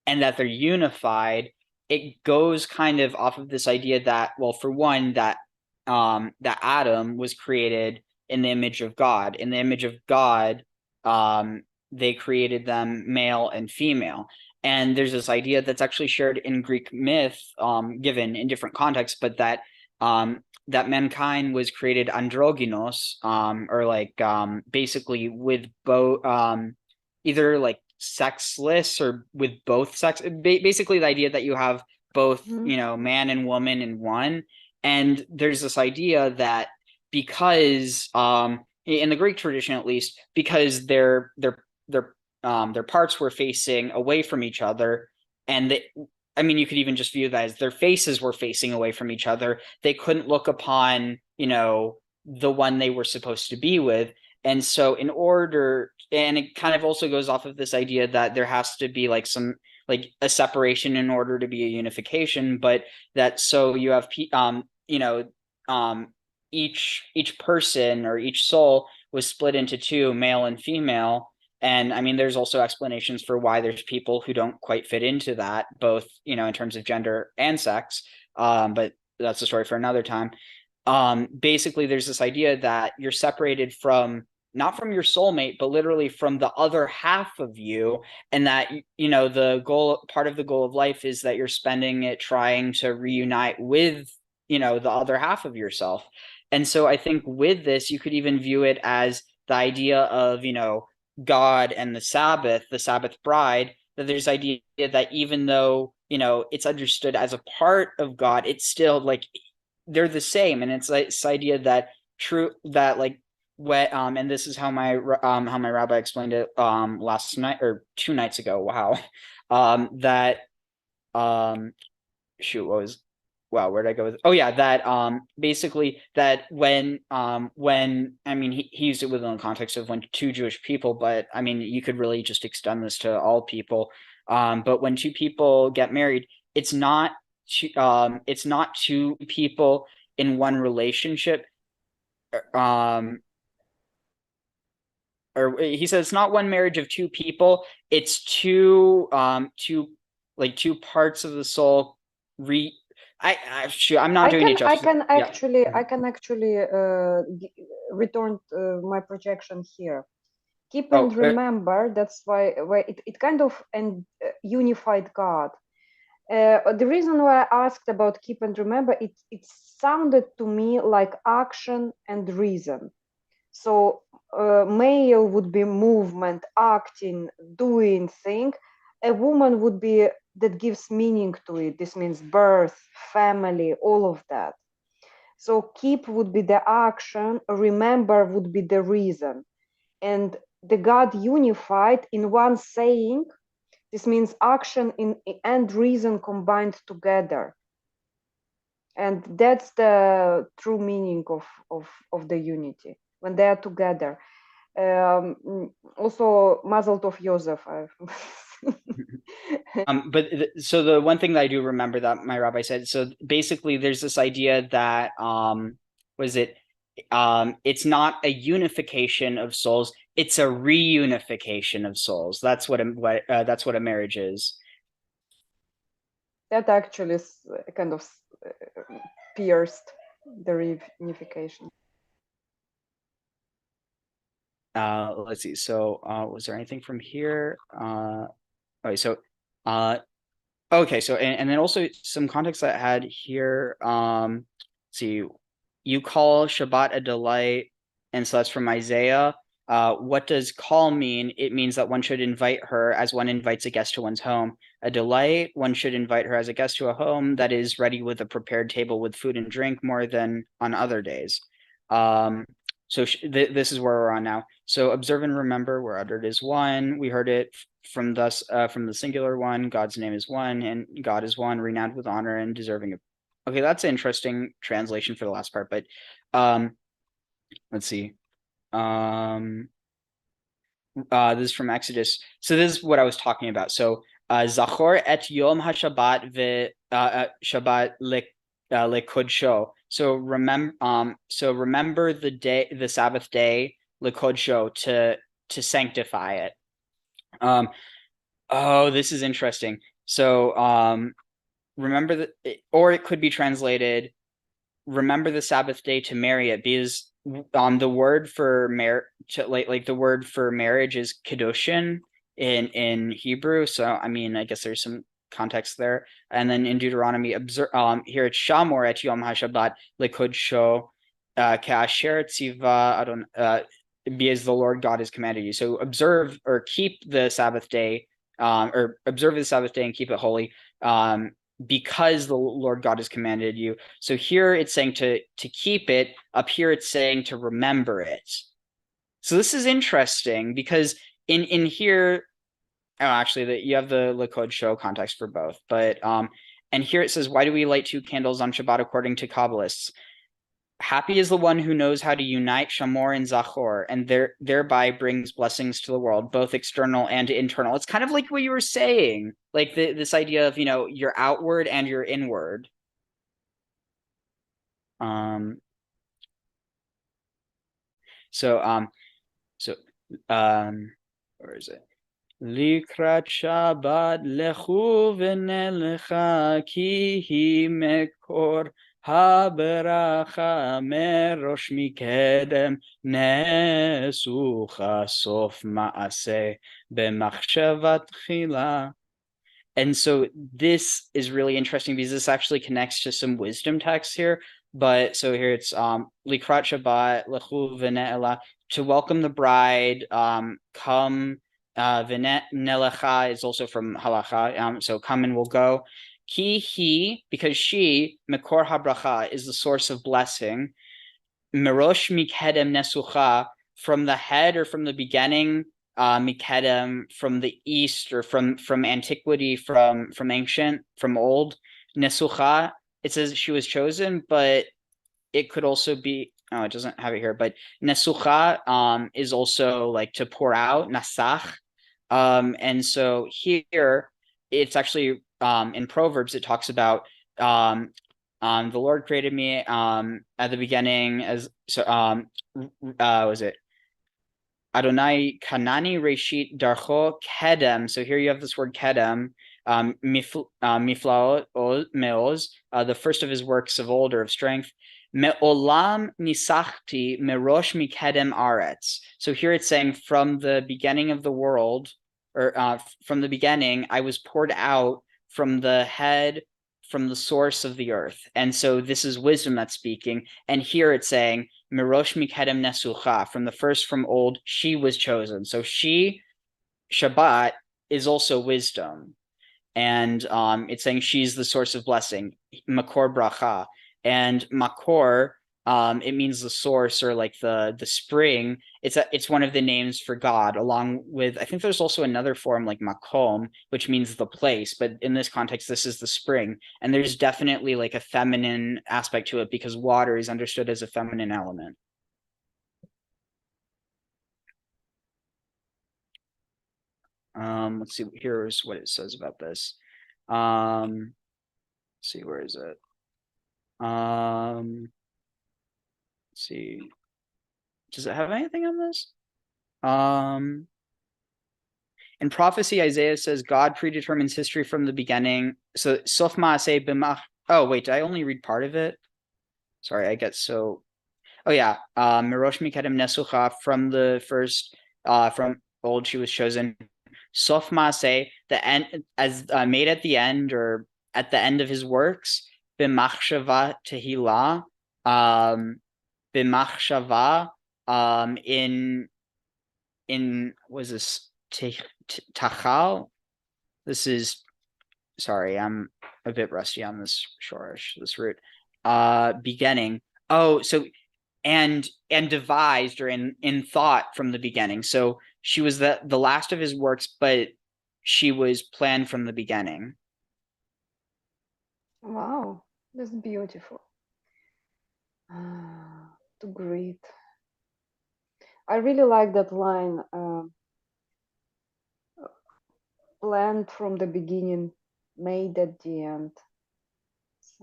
S2: and that they're unified. It goes kind of off of this idea that, well, for one, that Adam was created in the image of God. In the image of God, they created them male and female. And there's this idea that's actually shared in Greek myth, given in different contexts, but that mankind was created androgynous, or like, basically with both, either like sexless or with both sex. Basically, the idea that you have both, man and woman in one. And there's this idea that because, in the Greek tradition at least, because their parts were facing away from each other, and you could even just view that as their faces were facing away from each other. They couldn't look upon, the one they were supposed to be with. And so and it kind of also goes off of this idea that there has to be like some, like a separation in order to be a unification, but that, so you have, each person or each soul was split into two, male and female. And there's also explanations for why there's people who don't quite fit into that, both, in terms of gender and sex. But that's a story for another time. Basically, there's this idea that you're separated from, not from your soulmate, but literally from the other half of you. And that, part of the goal of life is that you're spending it trying to reunite with the other half of yourself. And so I think with this, you could even view it as the idea of, God and the Sabbath bride, that there's idea that even though, it's understood as a part of God, it's still like they're the same. And it's like this idea that like what and this is how my rabbi explained it last night or 2 nights ago. Wow. That shoot, what was wow, where did I go with? Oh yeah, that basically that when I mean he used it within the context of when two Jewish people, but I mean you could really just extend this to all people. But when two people get married, it's not two people in one relationship. Or he says it's not one marriage of two people, it's two parts of the soul re I'm not doing it justice.
S1: I can actually return my projection here. Keep and remember, that's why it kind of unified God. The reason why I asked about keep and remember, it sounded to me like action and reason. So male would be movement, acting, doing thing. A woman would be that gives meaning to it. This means birth, family, all of that. So keep would be the action, remember would be the reason. And the God unified in one saying, this means action and reason combined together. And that's the true meaning of the unity, when they are together. Also, Mazel Tov Yosef.
S2: So the one thing that I do remember that my rabbi said, so basically there's this idea that it's not a unification of souls, it's a reunification of souls. That's what a marriage is.
S1: That actually is kind of pierced the reunification.
S2: Let's see. So was there anything from here? Okay, so okay, so and then also some context that I had here. Let's see, you call Shabbat a delight, and so that's from Isaiah. What does call mean? It means that one should invite her as one invites a guest to one's home. A delight, one should invite her as a guest to a home that is ready with a prepared table with food and drink more than on other days. So this is where we're on now. So observe and remember, where uttered is one. We heard it from the singular one. God's name is one, and God is one, renowned with honor and deserving of. Okay, that's an interesting translation for the last part, but let's see. This is from Exodus. So this is what I was talking about. So Zachor et Yom HaShabbat Shabbat lekodsho. So remember the day, the Sabbath day, lekodsho, to sanctify it. Oh, this is interesting. So remember or it could be translated, remember the Sabbath day to marry it, because the word for the word for marriage is kedushin in Hebrew. So I mean, I guess there's some context there. And then in Deuteronomy, here it's Shamor et Yom HaShabbat lekodsho ka'asher tziva because the Lord God has commanded you. So observe or keep the Sabbath day, or observe the Sabbath day and keep it holy, because the Lord God has commanded you. So here it's saying to keep it. Up here it's saying to remember it. So this is interesting because in here, actually, you have the Lakod show context for both, but and here it says, why do we light two candles on Shabbat according to Kabbalists? Happy is the one who knows how to unite Shamor and Zachor, and thereby brings blessings to the world, both external and internal. It's kind of like what you were saying, like this idea of, your outward and your inward. So where is it? Likrat Shabbat lechu v'nelecha ki hi mekor haberacha merosh mikedem nesucha sof maaseh b'machshavat tchila. And so this is really interesting because this actually connects to some wisdom texts here. But so here it's Likrat Shabbat, Lechu V'ne'ela, to welcome the bride, come, V'ne'elecha is also from Halacha, so come and we'll go. Ki he, because she, Mekor HaBracha, is the source of blessing. Merosh Mikedem Nesucha, from the head or from the beginning, Mikedem from the east or from antiquity, from ancient, from old. Nesucha, it says she was chosen, but it could also be, oh, it doesn't have it here, but Nesucha is also like to pour out, Nasach. And so here it's actually in Proverbs, it talks about the Lord created me at the beginning as so was it Adonai Kanani Reshit Darcho Kedem. So here you have this word Kedem, Miflaot Meoz, the first of his works of old or of strength. Me'olam nisachti merosh mikedem aretz. So here it's saying from the beginning of the world, or from the beginning, I was poured out from the head, from the source of the earth. And so this is wisdom that's speaking. And here it's saying, Mirosh Mikedem Nesucha, from the first from old, she was chosen. So she, Shabbat, is also wisdom. And it's saying she's the source of blessing, Makor Bracha. And Makor, it means the source or like the spring. It's one of the names for God, along with, I think there's also another form like Makom, which means the place, but in this context, this is the spring. And there's definitely like a feminine aspect to it because water is understood as a feminine element. Let's see, here's what it says about this. Let's see, where is it? Let's see. Does it have anything on this? In prophecy, Isaiah says God predetermines history from the beginning. So Sof Maaseh B'mach. Oh wait, did I only read part of it? Sorry, I get so. Oh yeah, Mirosh Mikedem Nesucha, from the first, from old she was chosen. Sof Maaseh, the end, as made at the end or at the end of his works. B'machshava Tehillah, B'machshava, in was this Tachal? This is, sorry, I'm a bit rusty on this shorish, this root. Beginning. Oh, so and devised or in thought from the beginning. So she was the last of his works, but she was planned from the beginning.
S1: Wow, that's beautiful. To greet. I really like that line. Planned from the beginning, made at the end. It's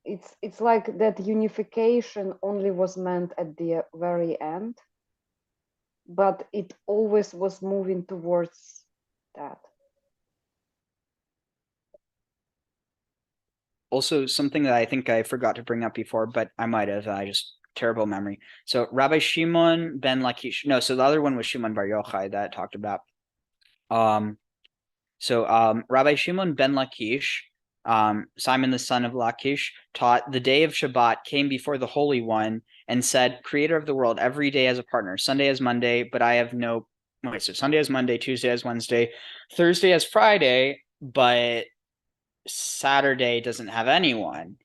S1: interesting. It's like that unification only was meant at the very end, but it always was moving towards that.
S2: Also, something that I think I forgot to bring up before, but I might have. I just terrible memory. So Rabbi Shimon ben Lakish. No, so the other one was Shimon Bar Yochai that I talked about. Rabbi Shimon ben Lakish, Simon the son of Lakish, taught the day of Shabbat came before the Holy One and said, Creator of the world, every day as a partner. Sunday as Monday, but I have no. Wait, so Sunday as Monday, Tuesday as Wednesday, Thursday as Friday, but Saturday doesn't have anyone.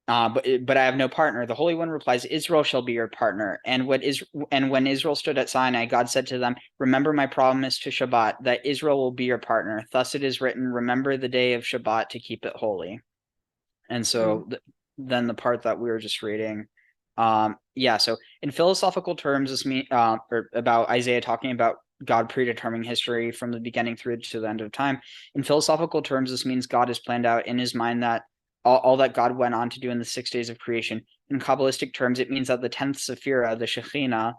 S2: But I have no partner. The Holy One replies, Israel shall be your partner. And when Israel stood at Sinai, God said to them, remember my promise to Shabbat, that Israel will be your partner. Thus it is written, remember the day of Shabbat to keep it holy. And so then the part that we were just reading, so in philosophical terms, this means or about Isaiah talking about God predetermining history from the beginning through to the end of time. In philosophical terms, this means God has planned out in his mind that all that God went on to do in the 6 days of creation. In Kabbalistic terms, it means that the 10th Sephira, the Shekhinah,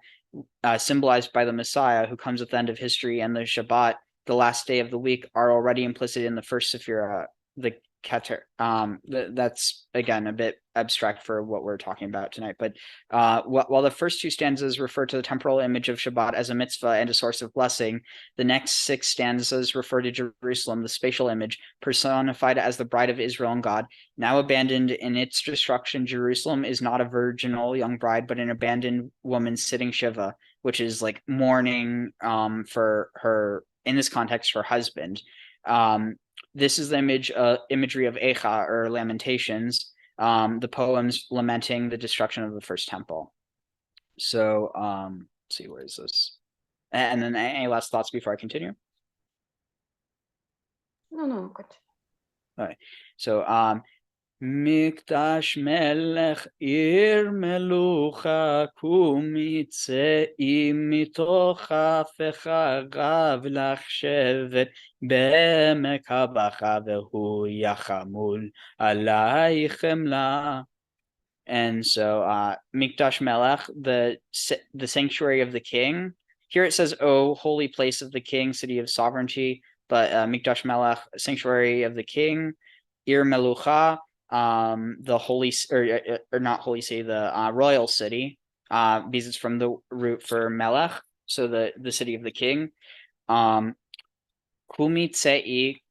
S2: symbolized by the Messiah who comes at the end of history, and the Shabbat, the last day of the week, are already implicit in the first Sephira, the Keter. That's again a bit abstract for what we're talking about tonight. But while the first two stanzas refer to the temporal image of Shabbat as a mitzvah and a source of blessing, the next six stanzas refer to Jerusalem, the spatial image, personified as the bride of Israel and God. Now abandoned in its destruction, Jerusalem is not a virginal young bride, but an abandoned woman sitting Shiva, which is like mourning for her, in this context, her husband. This is the imagery of Echa, or Lamentations, the poems lamenting the destruction of the first temple. So, let's see, where is this? And then any last thoughts before I continue?
S1: No, good.
S2: All right. So, מקדש מלך עיר מלוכה קומי צאי מתוך הפך רב לך שבט בעמק הבכה והוא יחמול עלייך חמלה. And so Mikdash Melech, the sanctuary of the king. Here it says, "O holy place of the king, city of sovereignty," but Mikdash Melech, sanctuary of the king, Ir Melucha, the holy, or not holy city, the royal city, because it's from the root for Melech, so the city of the king. Kumi Tsei,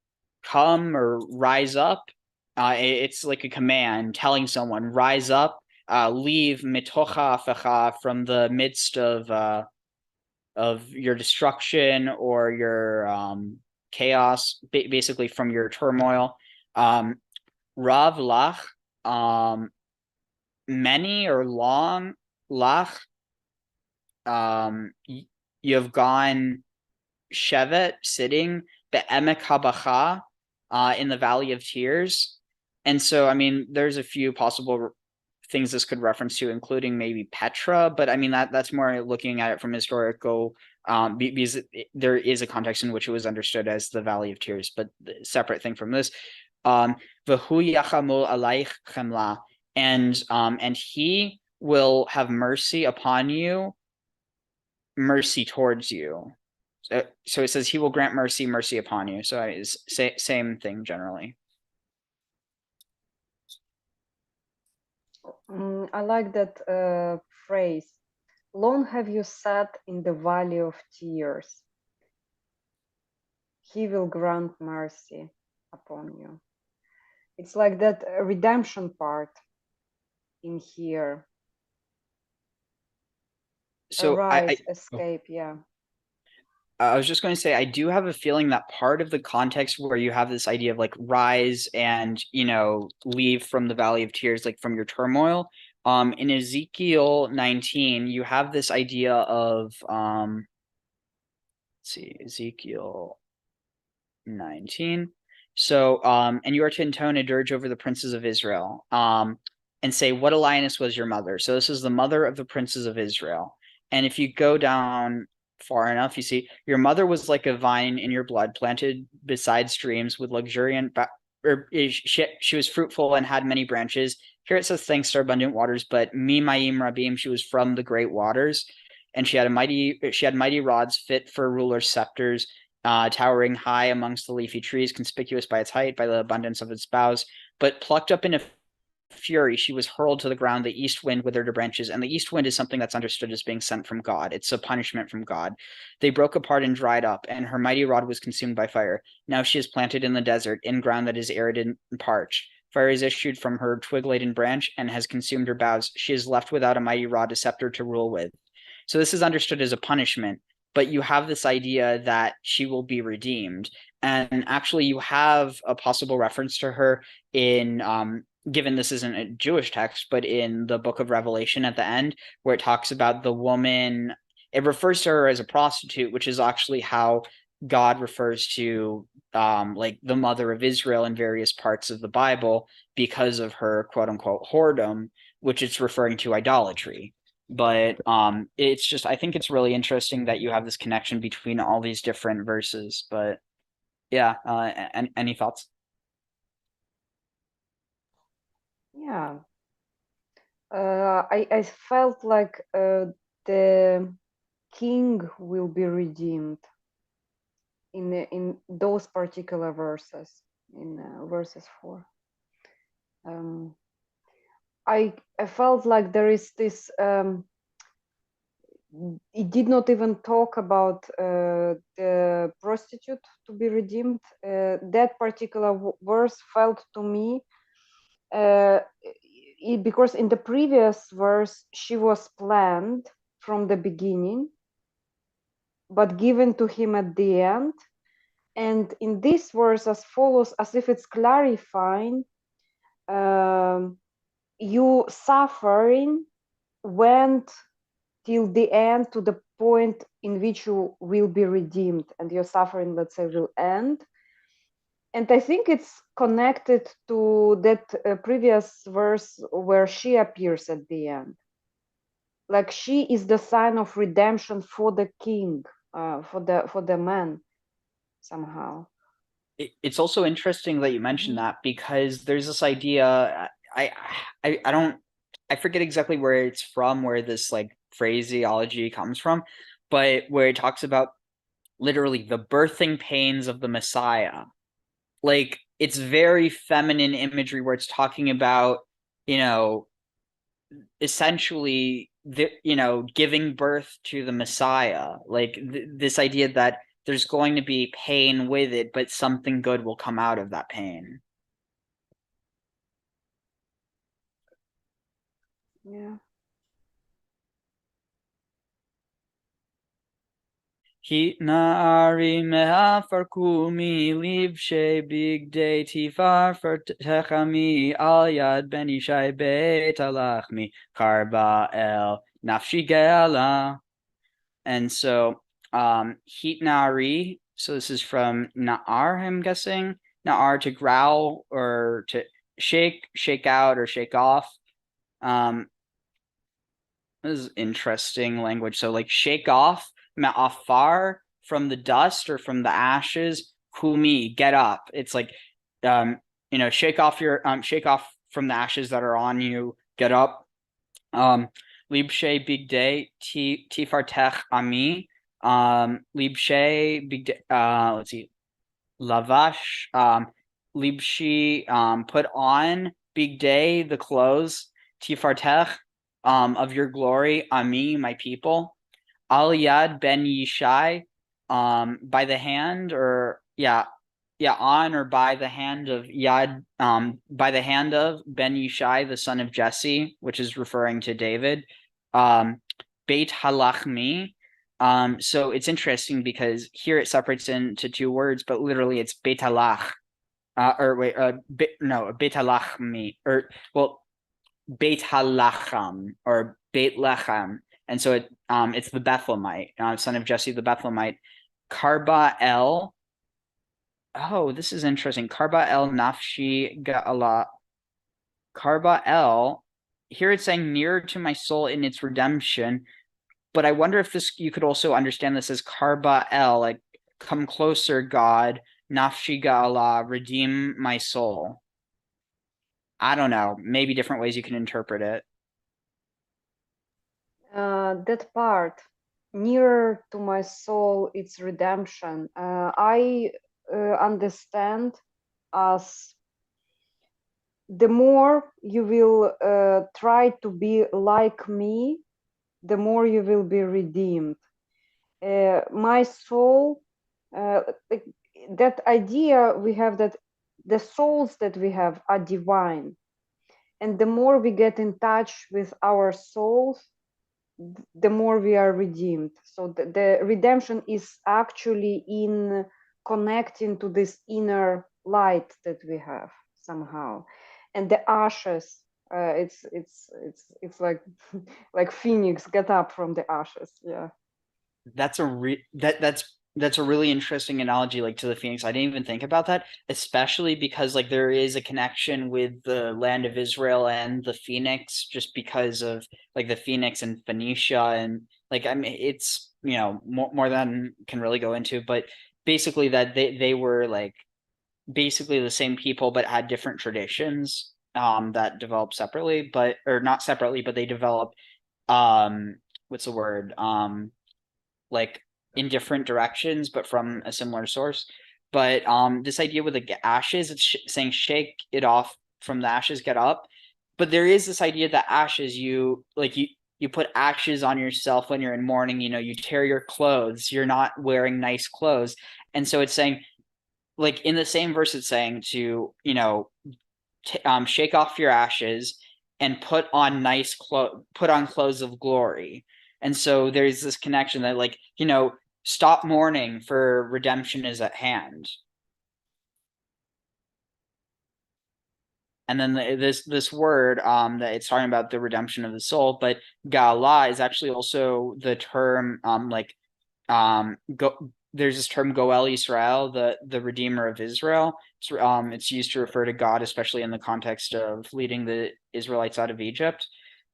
S2: come or rise up. It's like a command telling someone, rise up, leave mitocha fecha, from the midst of your destruction or your chaos, basically from your turmoil. Rav lach, many or long, lach, you have gone shevet, sitting, be'emek habacha, in the valley of tears. And so, I mean, there's a few possible things this could reference to, including maybe Petra, but I mean, that's more looking at it from historical, because there is a context in which it was understood as the valley of tears, but separate thing from this. V'hu yachamul alayich chemla, and he will have mercy upon you, mercy towards you. So it says he will grant mercy upon you. So it's same thing generally.
S1: I like that phrase. Long have you sat in the valley of tears. He will grant mercy upon you. It's like that redemption part in here.
S2: So
S1: arise, escape, yeah.
S2: I was just going to say, I do have a feeling that part of the context where you have this idea of like rise and, leave from the valley of tears, like from your turmoil. In Ezekiel 19, you have this idea of, let's see, Ezekiel 19. So, and you are to intone a dirge over the princes of Israel, and say, what a lioness was your mother. So this is the mother of the princes of Israel. And if you go down far enough, you see your mother was like a vine in your blood, planted beside streams with luxuriant, she was fruitful and had many branches. Here it says thanks to abundant waters, but mimayim rabim, she was from the great waters, and she had mighty rods fit for rulers' scepters, towering high amongst the leafy trees, conspicuous by its height, by the abundance of its boughs. But plucked up in a fury, she was hurled to the ground. The east wind withered her branches, and the east wind is something that's understood as being sent from God. It's a punishment from God. They broke apart and dried up, and her mighty rod was consumed by fire. Now she is planted in the desert, in ground that is arid and parched. Fire is issued from her twig-laden branch and has consumed her boughs. She is left without a mighty rod, a scepter to rule with. So this is understood as a punishment, but you have this idea that she will be redeemed. And actually, you have a possible reference to her in, given this isn't a Jewish text, but in the book of Revelation at the end, where it talks about the woman, it refers to her as a prostitute, which is actually how God refers to like the mother of Israel in various parts of the Bible because of her quote unquote whoredom, which it's referring to idolatry. But it's just, I think it's really interesting that you have this connection between all these different verses. But yeah, any thoughts?
S1: Yeah. I felt like the king will be redeemed in those particular verses. in verses 4. I felt like there is this. It did not even talk about the prostitute to be redeemed. That particular verse felt to me because in the previous verse she was planned from the beginning, but given to him at the end. And in this verse, as follows, as if it's clarifying, you suffering went till the end, to the point in which you will be redeemed, and your suffering, let's say, will end. And I think it's connected to that previous verse where she appears at the end. Like she is the sign of redemption for the king, for the man, somehow.
S2: It's also interesting that you mentioned that, because there's this idea, I forget exactly where it's from, where this like phraseology comes from, but where it talks about literally the birthing pains of the Messiah. Like it's very feminine imagery where it's talking about, essentially giving birth to the Messiah. Like this idea that there's going to be pain with it, but something good will come out of that pain.
S1: Yeah.
S2: He na'ari mehafarkumi livshe big day tifar fertechami al yad ben ishai beit alachmi karba el nafshi gela. And so heat na'ari, so this is from na'ar, I'm guessing. Na'ar, to growl or to shake out or shake off. This is interesting language. So like shake off, ma'afar, from the dust or from the ashes, kumi, get up. It's like shake off from the ashes that are on you, get up. Libshe big day, tifartech ami. Libshe big day, let's see, lavash, libshi, put on, big day, the clothes, tifartech, of your glory, ami, my people. Al Yad ben Yishai, by the hand, or on or by the hand of Yad, by the hand of Ben Yishai, the son of Jesse, which is referring to David. Beit Halachmi. So it's interesting because here it separates into two words, but literally it's Beit Halach. Beit Halachmi, or well, Beit Halacham or Beit Lechem. And so it's the Bethlehemite, son of Jesse, the Bethlehemite. Karba El. Oh, this is interesting. Karba El Nafshi Ga'ala. Karba El. Here it's saying nearer to my soul in its redemption. But I wonder if you could also understand this as Karba El, like come closer, God. Nafshi Ga'ala, redeem my soul. I don't know. Maybe different ways you can interpret it.
S1: That part, nearer to my soul, its redemption. I understand as the more you will try to be like me, the more you will be redeemed. My soul, that idea we have, that the souls that we have are divine. And the more we get in touch with our souls, the more we are redeemed. So the redemption is actually in connecting to this inner light that we have somehow. And the ashes, it's like like phoenix, get up from the ashes. Yeah.
S2: That's a really interesting analogy, like to the phoenix. I didn't even think about that, especially because like there is a connection with the land of Israel and the phoenix, just because of like the phoenix and Phoenicia, and like I mean it's more than can really go into, but basically that they were like basically the same people but had different traditions that developed separately, but or not separately, but they developed what's the word like in different directions, but from a similar source. But this idea with the ashes, it's saying shake it off from the ashes, get up. But there is this idea that ashes, you put ashes on yourself when you're in mourning. You tear your clothes. You're not wearing nice clothes, and so it's saying, like in the same verse, it's saying to shake off your ashes and put on clothes of glory. And so there's this connection that, like, stop mourning, for redemption is at hand. And then this word that it's talking about the redemption of the soul, but gala is actually also the term there's this term Goel Israel, the Redeemer of Israel. It's used to refer to God, especially in the context of leading the Israelites out of Egypt.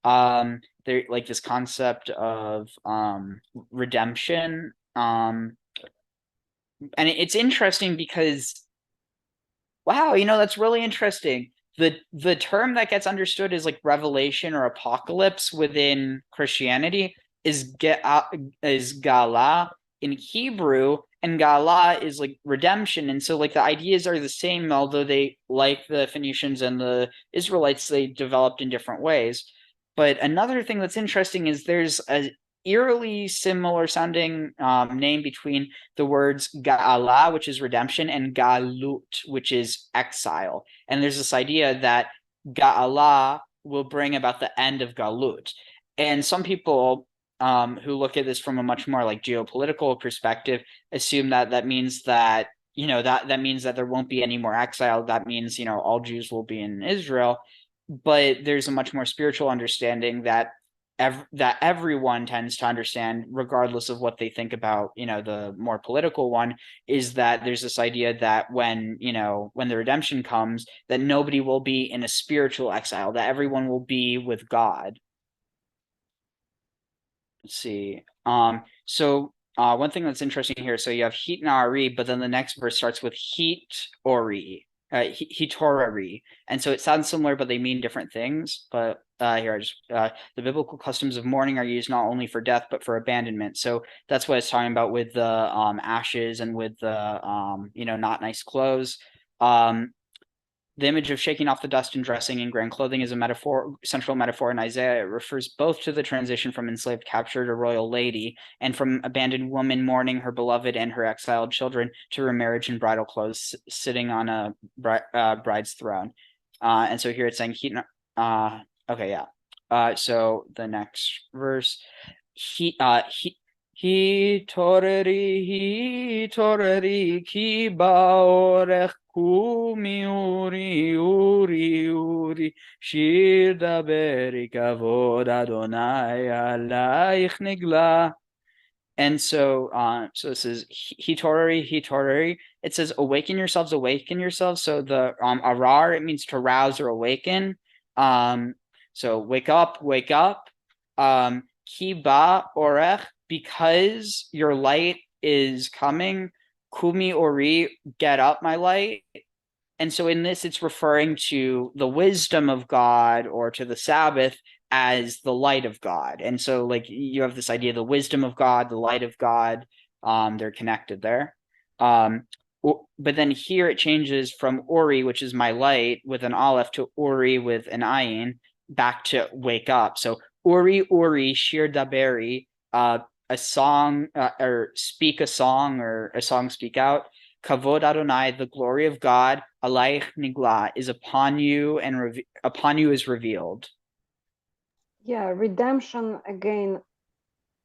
S2: There, like, this concept of redemption, and it's interesting because, wow, that's really interesting. The term that gets understood as like revelation or apocalypse within Christianity is gala in Hebrew, and gala is like redemption. And so, like, the ideas are the same, although they, like the Phoenicians and the Israelites, they developed in different ways. But another thing that's interesting is there's a eerily similar sounding name between the words ga'ala, which is redemption, and galut, which is exile. And there's this idea that ga'ala will bring about the end of galut. And some people who look at this from a much more like geopolitical perspective assume that means that that means that there won't be any more exile. That means all Jews will be in Israel. But there's a much more spiritual understanding that everyone tends to understand, regardless of what they think about, the more political one, is that there's this idea that when the redemption comes, that nobody will be in a spiritual exile, that everyone will be with God. Let's see. So one thing that's interesting here, so you have heat na'ari, but then the next verse starts with heat ori. Hitorari. And so it sounds similar, but they mean different things. But here, the biblical customs of mourning are used not only for death, but for abandonment. So that's what it's talking about with the ashes and with the not nice clothes. The image of shaking off the dust and dressing in grand clothing is a central metaphor in Isaiah. It refers both to the transition from enslaved capture to royal lady, and from abandoned woman mourning her beloved and her exiled children to remarriage in bridal clothes, sitting on a bride's throne. And so here it's saying okay, yeah. So the next verse, toreri ki baorech kumi uri shir daberi kavod Adonai alaich nigla. And so this is hitorari. It says awaken yourselves. So the arar, it means to rouse or awaken. So wake up. Kiba orech, because your light is coming. Kumi ori, get up, my light. And so in this, it's referring to the wisdom of God, or to the Sabbath, as the light of God. And so, like, you have this idea, the wisdom of God, the light of God, they're connected there. But then here it changes from ori, which is my light, with an aleph, to ori with an ayin, back to wake up. So ori shir daberi, a song, or speak a song, or a song speak out. Kavod Adonai, the glory of God, alaich nigla, is upon you, and upon you is revealed.
S1: Yeah, redemption again,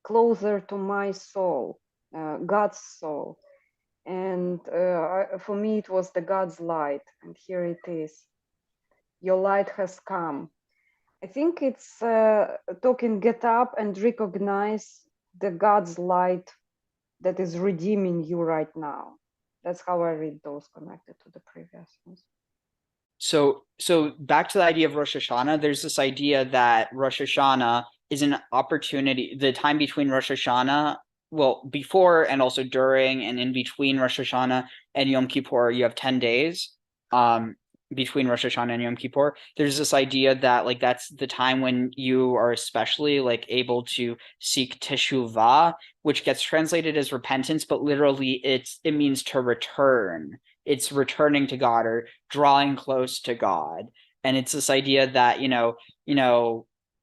S1: closer to my soul, God's soul. And for me, it was the God's light, and here it is. Your light has come. I think it's talking, get up and recognize the God's light that is redeeming you right now. That's how I read those, connected to the previous ones.
S2: So back to the idea of Rosh Hashanah, there's this idea that Rosh Hashanah is an opportunity, the time between Rosh Hashanah, well, before and also during and in between Rosh Hashanah and Yom Kippur, you have 10 days. between Rosh Hashanah and Yom Kippur, there's this idea that like that's the time when you are especially like able to seek teshuvah, which gets translated as repentance, but literally it means to return. It's returning to God or drawing close to God. And it's this idea that,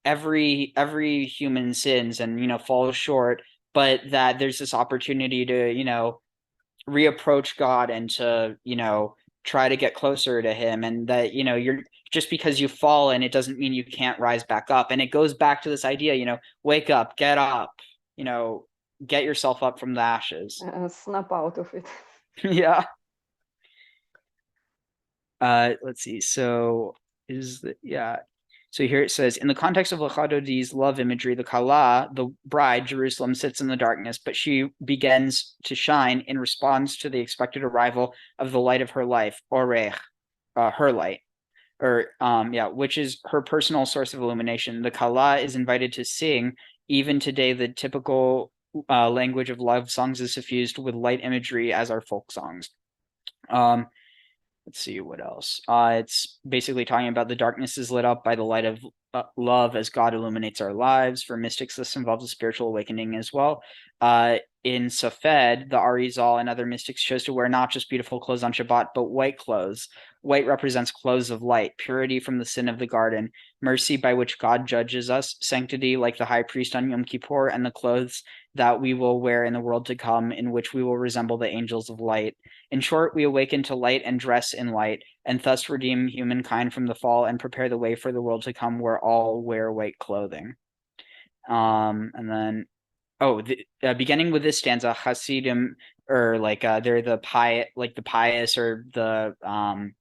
S2: every human sins and, falls short, but that there's this opportunity to, reapproach God and to, try to get closer to him, and that, you're just because you fall and it doesn't mean you can't rise back up. And it goes back to this idea, wake up, get up, get yourself up from the ashes.
S1: Snap out of it.
S2: Yeah. Let's see. So So here it says, in the context of Lecha Dodi's love imagery, the Kala, the bride, Jerusalem, sits in the darkness, but she begins to shine in response to the expected arrival of the light of her life, Orech, her light, which is her personal source of illumination. The Kala is invited to sing. Even today, the typical language of love songs is suffused with light imagery, as are folk songs. Let's see what else. It's basically talking about the darkness is lit up by the light of love as God illuminates our lives. For mystics, this involves a spiritual awakening as well. In Safed, the Arizal and other mystics chose to wear not just beautiful clothes on Shabbat, but white clothes. White represents clothes of light, purity from the sin of the garden, mercy by which God judges us, sanctity like the high priest on Yom Kippur, and the clothes that we will wear in the world to come, in which we will resemble the angels of light. In short, we awaken to light and dress in light, and thus redeem humankind from the fall and prepare the way for the world to come, where all wear white clothing. And then, beginning with this stanza, Hasidim, or they're the pious, or the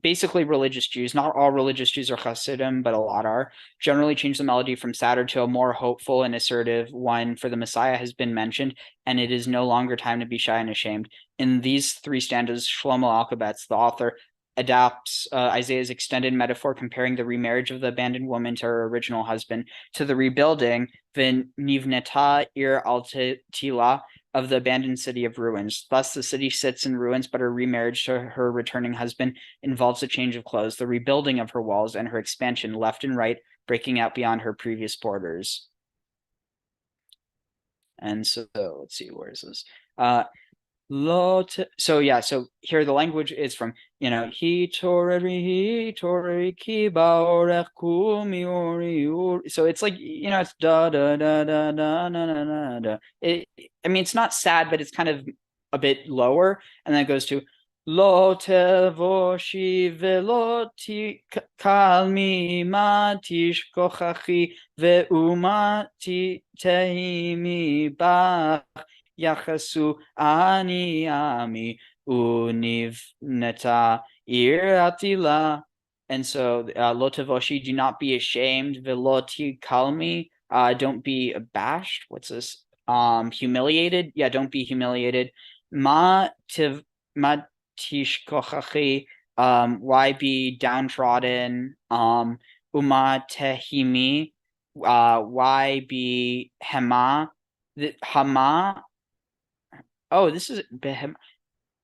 S2: basically religious Jews. Not all religious Jews are Hasidim, but a lot are. Generally change the melody from sadder to a more hopeful and assertive one, for the Messiah has been mentioned, and it is no longer time to be shy and ashamed. In these three stanzas, Shlomo Alkabetz, the author, adapts Isaiah's extended metaphor, comparing the remarriage of the abandoned woman to her original husband to the rebuilding, Nivneta ir al Tila, of the abandoned city of ruins. Thus, the city sits in ruins, but her remarriage to her returning husband involves a change of clothes, the rebuilding of her walls, and her expansion left and right, breaking out beyond her previous borders. And so, let's see, where is this? So here the language is from, he toreri kiba orech. So it's like, it's da da da da da da da da. It's not sad, but it's kind of a bit lower, and then it goes to lo tevoshi velo kalmi matish kochachi veumati tehimi bach Yachasu ani ami univneta ir atila. And so, Lotavoshi, do not be ashamed. Veloti kalmi, don't be abashed. What's this? Humiliated. Yeah, don't be humiliated. Ma tishkochachi, why be downtrodden? Uma tehimi, why be hema? Hama. Oh, this is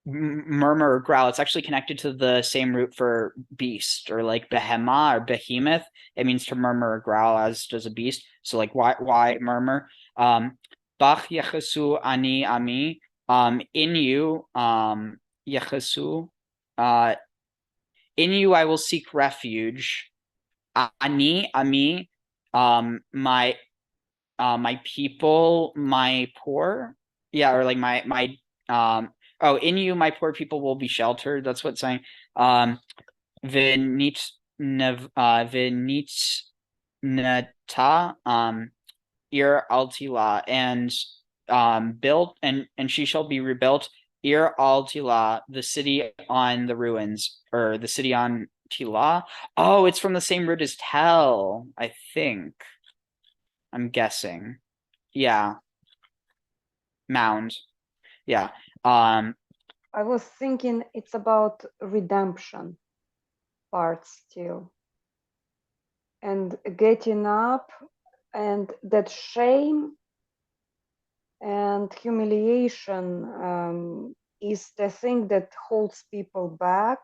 S2: murmur or growl. It's actually connected to the same root for beast, or like behema or behemoth. It means to murmur or growl, as does a beast. So like, why murmur? Bach yechasu ani ami. In you, yechasu. In you I will seek refuge. Ani ami. My people, my poor. Yeah, or like my in you my poor people will be sheltered. That's what's saying. Vinit neta ir altila, and built, and she shall be rebuilt, ir altila, the city on the ruins, or the city on Tila. Oh, it's from the same root as tell, I think. I'm guessing. Yeah. Mound. Yeah.
S1: I was thinking it's about redemption part still. And getting up, and that shame and humiliation is the thing that holds people back.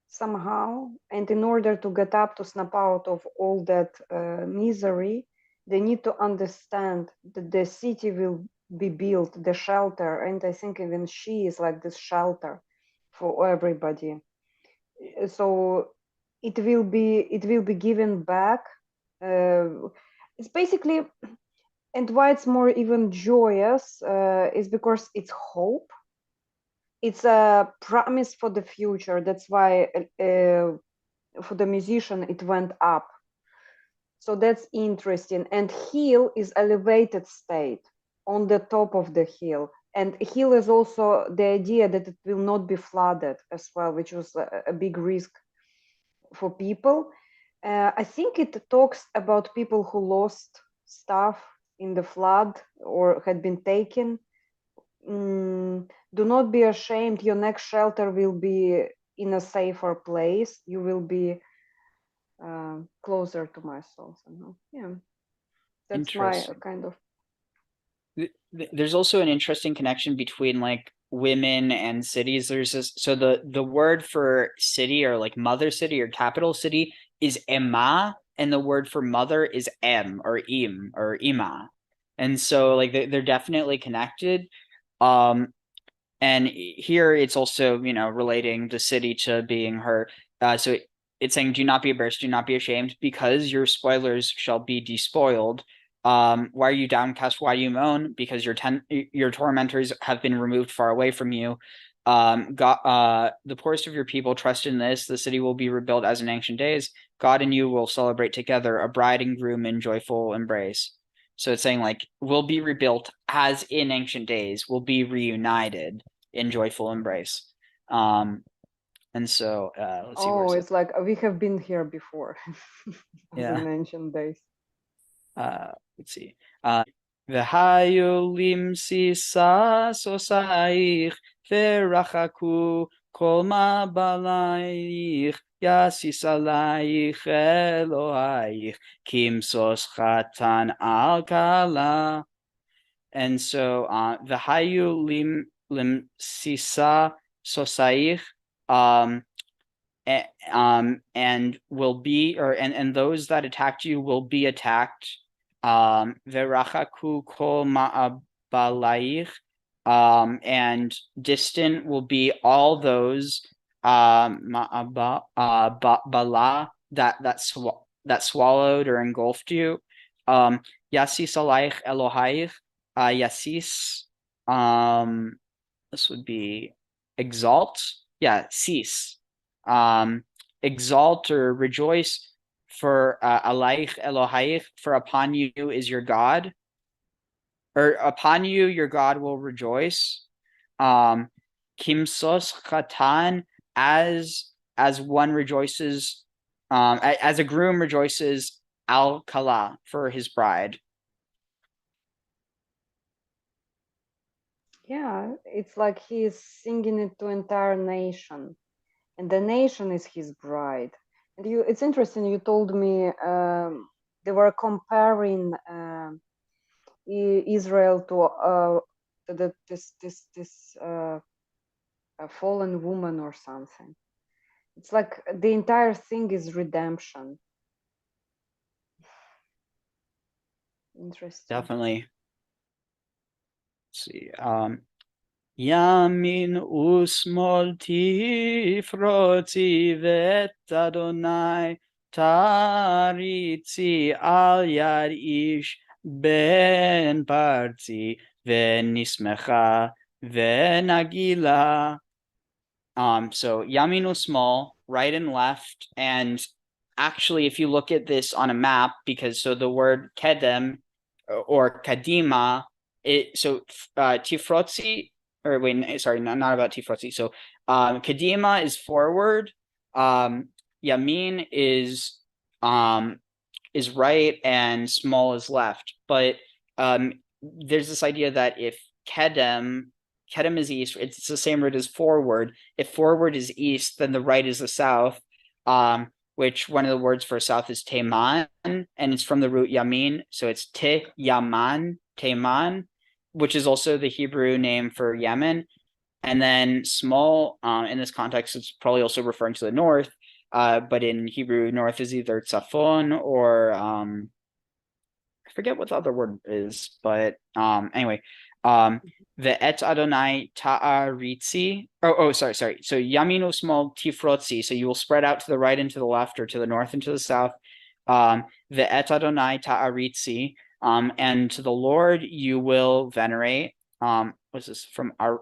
S1: somehow, and in order to get up, to snap out of all that misery, they need to understand that the city will be built, the shelter, and I think even she is like this shelter for everybody. So it will be given back. It's basically, and why it's more even joyous is because it's hope. It's a promise for the future. That's why for the musician it went up. So that's interesting. And hill is elevated state on the top of the hill. And hill is also the idea that it will not be flooded as well, which was a big risk for people. I think it talks about people who lost stuff in the flood or had been taken. Do not be ashamed. Your next shelter will be in a safer place. You will be closer to my soul somehow. Yeah, that's my kind of.
S2: There's also an interesting connection between like women and cities. There's this, so the word for city or like mother city or capital city is Emma, and the word for mother is Em or Im or Ima. And so like they're definitely connected. And here it's also, relating the city to being her. So it's saying, do not be embarrassed, do not be ashamed, because your spoilers shall be despoiled. Why are you downcast? Why do you moan? Because your tormentors have been removed far away from you. God, the poorest of your people trust in this. The city will be rebuilt as in ancient days. God and you will celebrate together, a bride and groom in joyful embrace. So it's saying like we'll be rebuilt as in ancient days. We'll be reunited in joyful embrace. And so let's see.
S1: Oh, it's like we have been here before, as
S2: Yeah.
S1: in ancient days.
S2: Let's see. V'hayu limsisa sosaich v'rachaku kol ma balaich yasis alayich Elohaich kimsos chatan al kala. And so v'hayu limsisa sosaich and will be, and those that attacked you will be attacked. Verachaku kol ma'abalayich, and distant will be all those bala that swallowed or engulfed you. Yasis alayich Elohayich, yasis. This would be exalt. Yeah, cease. Exalt or rejoice for alaich Elohayich, for upon you is your God, or upon you your God will rejoice. Kimsos chatan, as one rejoices, as a groom rejoices al kala, for his bride.
S1: Yeah, it's like he is singing it to entire nation, and the nation is his bride. And it's interesting. You told me they were comparing Israel to this a fallen woman or something. It's like the entire thing is redemption. Interesting.
S2: Definitely. Let's see. Yamin usmol tifrotzi vet Adonai taritzi al yad ish ben parzi venismecha venagila. So Yamin small, right and left, and actually, if you look at this on a map, because so the word kedem or kadima, tifrotzi, or wait, sorry, not about tifrotzi. So kadima is forward, yamin is right, and small is left. But there's this idea that if kedem is east, it's the same root as forward. If forward is east, then the right is the south, which one of the words for south is teman, and it's from the root yamin. So it's te yaman, teman, which is also the Hebrew name for Yemen. And then small, in this context, it's probably also referring to the north. But in Hebrew, north is either tzafon or I forget what the other word is, but anyway, the et Adonai ta'aritzi. Sorry. So yaminu small tifrotzi. So you will spread out to the right and to the left, or to the north and to the south. The et Adonai ta'aritzi. And to the Lord you will venerate. What's this from our?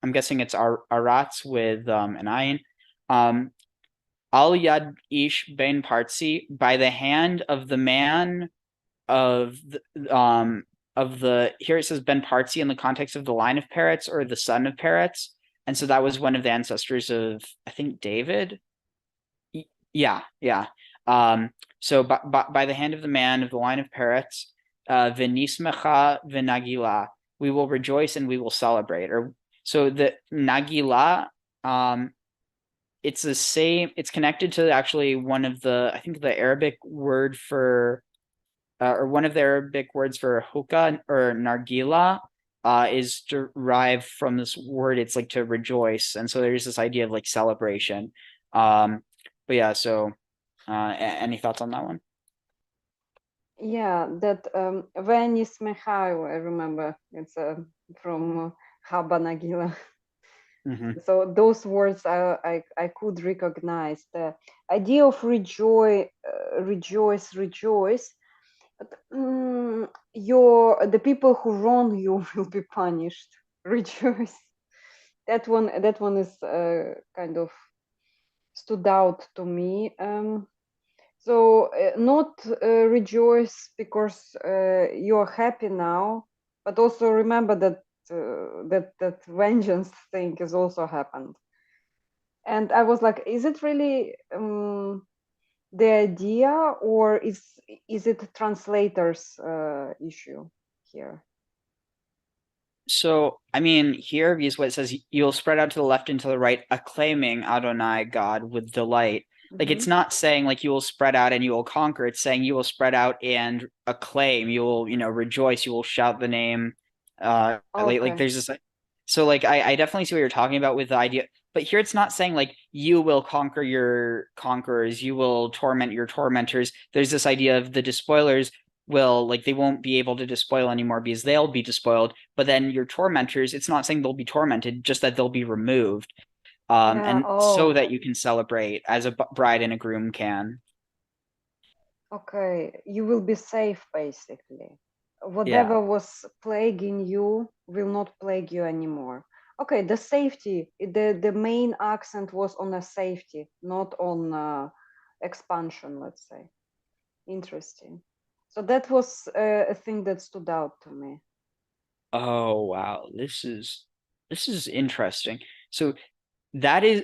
S2: I'm guessing it's aratz with an ayin. Al yad ish ben partsi, by the hand of the man of the here it says Ben Partsi in the context of the line of Peretz, or the son of Peretz, and so that was one of the ancestors of, I think, David. Yeah. So by the hand of the man of the line of Peretz, v'nismecha v'nagila, we will rejoice and we will celebrate. Or so the nagila, it's the same. It's connected to actually one of the, I think, the Arabic word for or one of the Arabic words for hookah or nargila is derived from this word. It's like to rejoice, and so there's this idea of like celebration. But yeah, so any thoughts on that one?
S1: Yeah, that Venice Mechaio, I remember. It's from Haba Nagila. So those words I could recognize. The idea of rejoice, rejoice. But, the people who wrong you will be punished. Rejoice. That one is kind of stood out to me. So not rejoice because you're happy now, but also remember that that vengeance thing has also happened. And I was like, is it really the idea, or is it translator's issue here?
S2: So, I mean, here is what it says: you'll spread out to the left and to the right, acclaiming Adonai, God, with delight. Like, it's not saying like you will spread out and you will conquer. It's saying you will spread out and acclaim. You will, rejoice. You will shout the name. Like there's this. So, like, I definitely see what you're talking about with the idea. But here it's not saying like you will conquer your conquerors. You will torment your tormentors. There's this idea of the despoilers will, like, they won't be able to despoil anymore because they'll be despoiled. But then your tormentors, it's not saying they'll be tormented, just that they'll be removed. And so that you can celebrate as a bride and a groom can.
S1: Okay, you will be safe basically. Whatever was plaguing you will not plague you anymore. Okay, the safety, the main accent was on the safety, not on expansion, let's say. Interesting. So that was a thing that stood out to me.
S2: Oh wow, this is interesting. So that is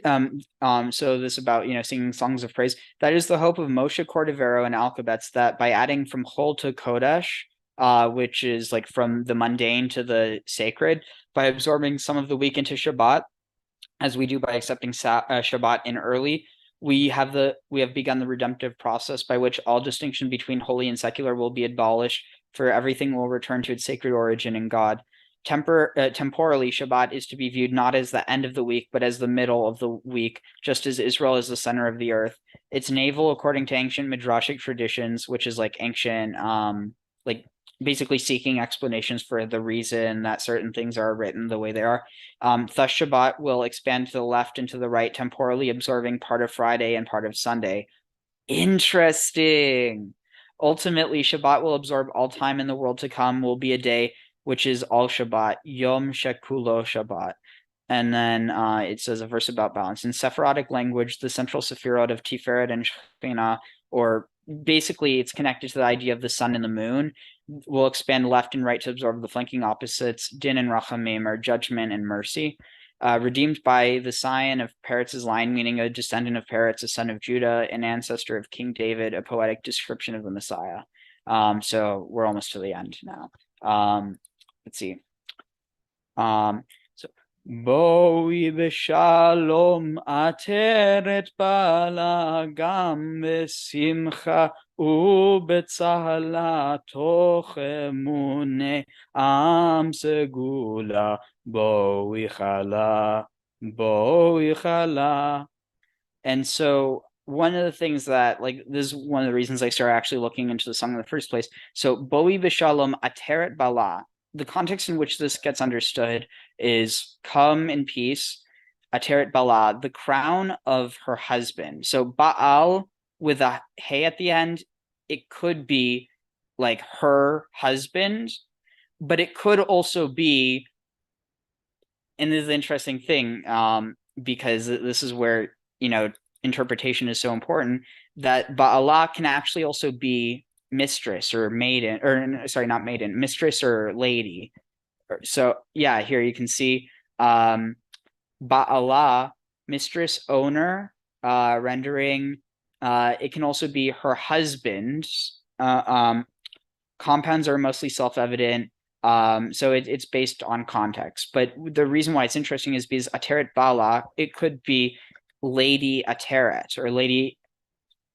S2: so this about singing songs of praise. That is the hope of Moshe Cordovero and Alphabets, that by adding from Chol to Kodesh, which is like from the mundane to the sacred, by absorbing some of the week into Shabbat, as we do by accepting Shabbat in early, we have begun the redemptive process by which all distinction between holy and secular will be abolished, for everything will return to its sacred origin in God. Temporally, Shabbat is to be viewed not as the end of the week, but as the middle of the week, just as Israel is the center of the earth. It's navel, according to ancient midrashic traditions, which is like ancient, like basically seeking explanations for the reason that certain things are written the way they are. Thus, Shabbat will expand to the left and to the right, temporally absorbing part of Friday and part of Sunday. Interesting. Ultimately, Shabbat will absorb all time in the world to come, will be a day which is all Shabbat, Yom Shekulo Shabbat. And then it says a verse about balance. In Sephardic language, the central sephirot of Tiferet and Shekhinah, or basically it's connected to the idea of the sun and the moon, will expand left and right to absorb the flanking opposites. Din and Rachamim are judgment and mercy. Redeemed by the scion of Peretz's line, meaning a descendant of Peretz, a son of Judah, an ancestor of King David, a poetic description of the Messiah. So we're almost to the end now. Let's see. So בואי בשלום עטרת בעלה גם בשמחה ובצהלה תוך אמונה עם סגולה בואי חלה. And so one of the things that, like, this is one of the reasons I started actually looking into the song in the first place. So Boi Bishalom Ateret Bala, the context in which this gets understood is come in peace, Ateret Bala, the crown of her husband. So Baal with a hey at the end, it could be like her husband, but it could also be, and this is the interesting thing, because this is where, interpretation is so important, that Ba'ala can actually also be mistress or maiden, or sorry, not maiden, mistress or lady. So yeah, here you can see Ba'ala, mistress, owner, rendering. It can also be her husband. Compounds are mostly self-evident. So it's based on context. But the reason why it's interesting is because Ateret Bala, it could be Lady Ateret, or Lady,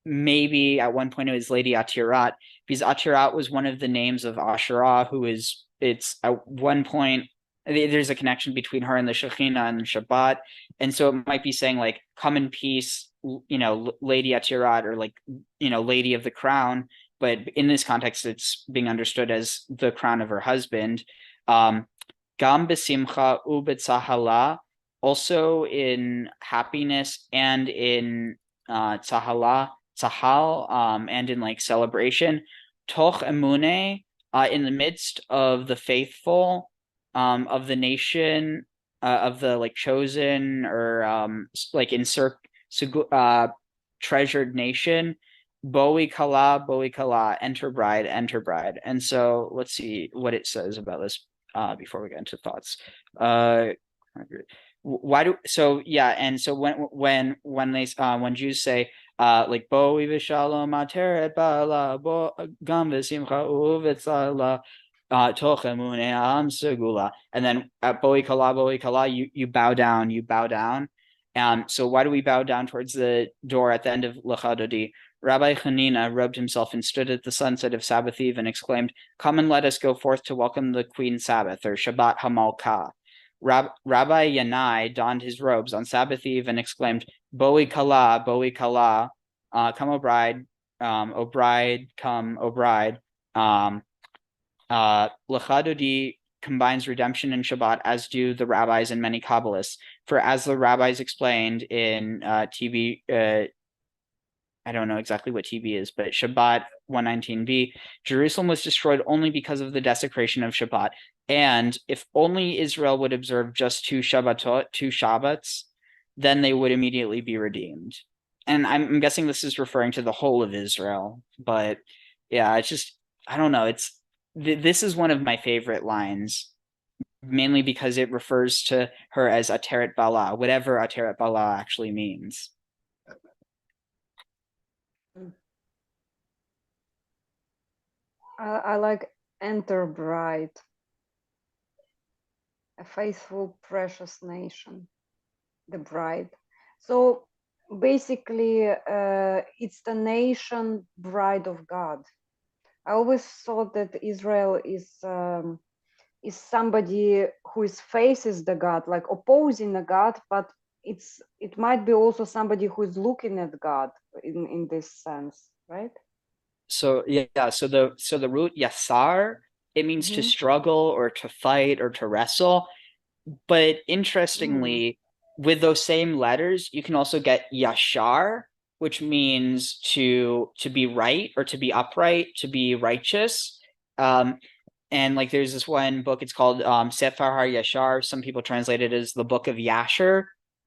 S2: maybe at one point it was Lady Atirat, because Atirat was one of the names of Asherah, who is, it's at one point, there's a connection between her and the Shekhinah and the Shabbat. And so it might be saying like, come in peace, Lady Atirat, or like, Lady of the Crown. But in this context, it's being understood as the crown of her husband. Gam besimcha ubetzahala, also in happiness and in tzahal, and in like celebration. Toch emune, in the midst of the faithful, of the nation, of the like chosen, or like in treasured nation. Boi kala, enter bride, enter bride. And so let's see what it says about this before we get into thoughts. Why do so yeah, and so when Jews say like boi v'shalom ateret bala bo gam v'simcha uvetzala tochemune am segula, and then at boi kala you bow down, so why do we bow down towards the door at the end of Lecha Dodi? Rabbi Hanina rubbed himself and stood at the sunset of Sabbath Eve and exclaimed, "Come and let us go forth to welcome the Queen Sabbath, or Shabbat Hamalkah." Rabbi Yanai donned his robes on Sabbath Eve and exclaimed, "Boi kala, come, O bride, come, O bride." Lecha Dodi combines redemption and Shabbat, as do the rabbis and many Kabbalists. For as the rabbis explained in TB, I don't know exactly what TB is, but Shabbat 119b, Jerusalem was destroyed only because of the desecration of Shabbat. And if only Israel would observe just two Shabbats, then they would immediately be redeemed. And I'm guessing this is referring to the whole of Israel. But yeah, it's just, I don't know. This is one of my favorite lines, mainly because it refers to her as Ateret Bala, whatever Ateret Bala actually means.
S1: I like enter bride, a faithful, precious nation, the bride. So basically, it's the nation bride of God. I always thought that Israel is somebody who faces the God, like opposing the God, but it might be also somebody who is looking at God in this sense, right?
S2: So yeah, so the root yasar, it means to struggle or to fight or to wrestle. But interestingly, with those same letters, you can also get yashar, which means to be right or to be upright, to be righteous. And like there's this one book, it's called Sefer HaYashar. Some people translate it as the Book of Yasher,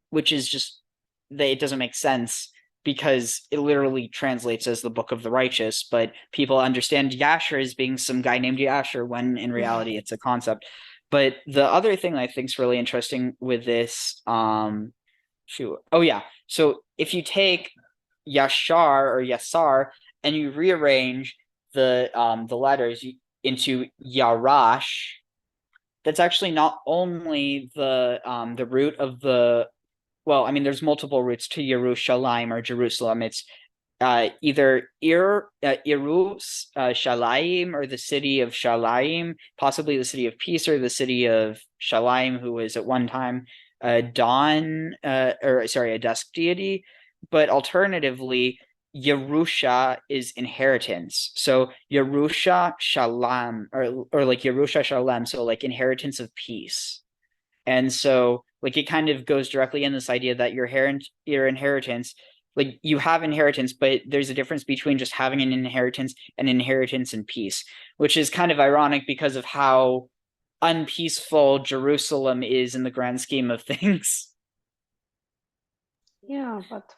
S2: which is just it doesn't make sense because it literally translates as the Book of the Righteous, but people understand Yasher as being some guy named Yasher when in reality it's a concept. But the other thing I think is really interesting with this, so if you take Yashar or Yasar and you rearrange the letters into Yarash, that's actually not only the root of the, well, I mean, there's multiple roots to Yerushalayim or Jerusalem. It's either Shalayim or the city of Shalayim, possibly the city of peace or the city of Shalayim, who was at one time a a dusk deity. But alternatively, Yerusha is inheritance. So Yerusha Shalom, or like Yerusha Shalem, so like inheritance of peace. And so like it kind of goes directly in this idea that your inheritance, like you have inheritance, but there's a difference between just having an inheritance and inheritance in peace, which is kind of ironic because of how unpeaceful Jerusalem is in the grand scheme of things.
S1: Yeah, but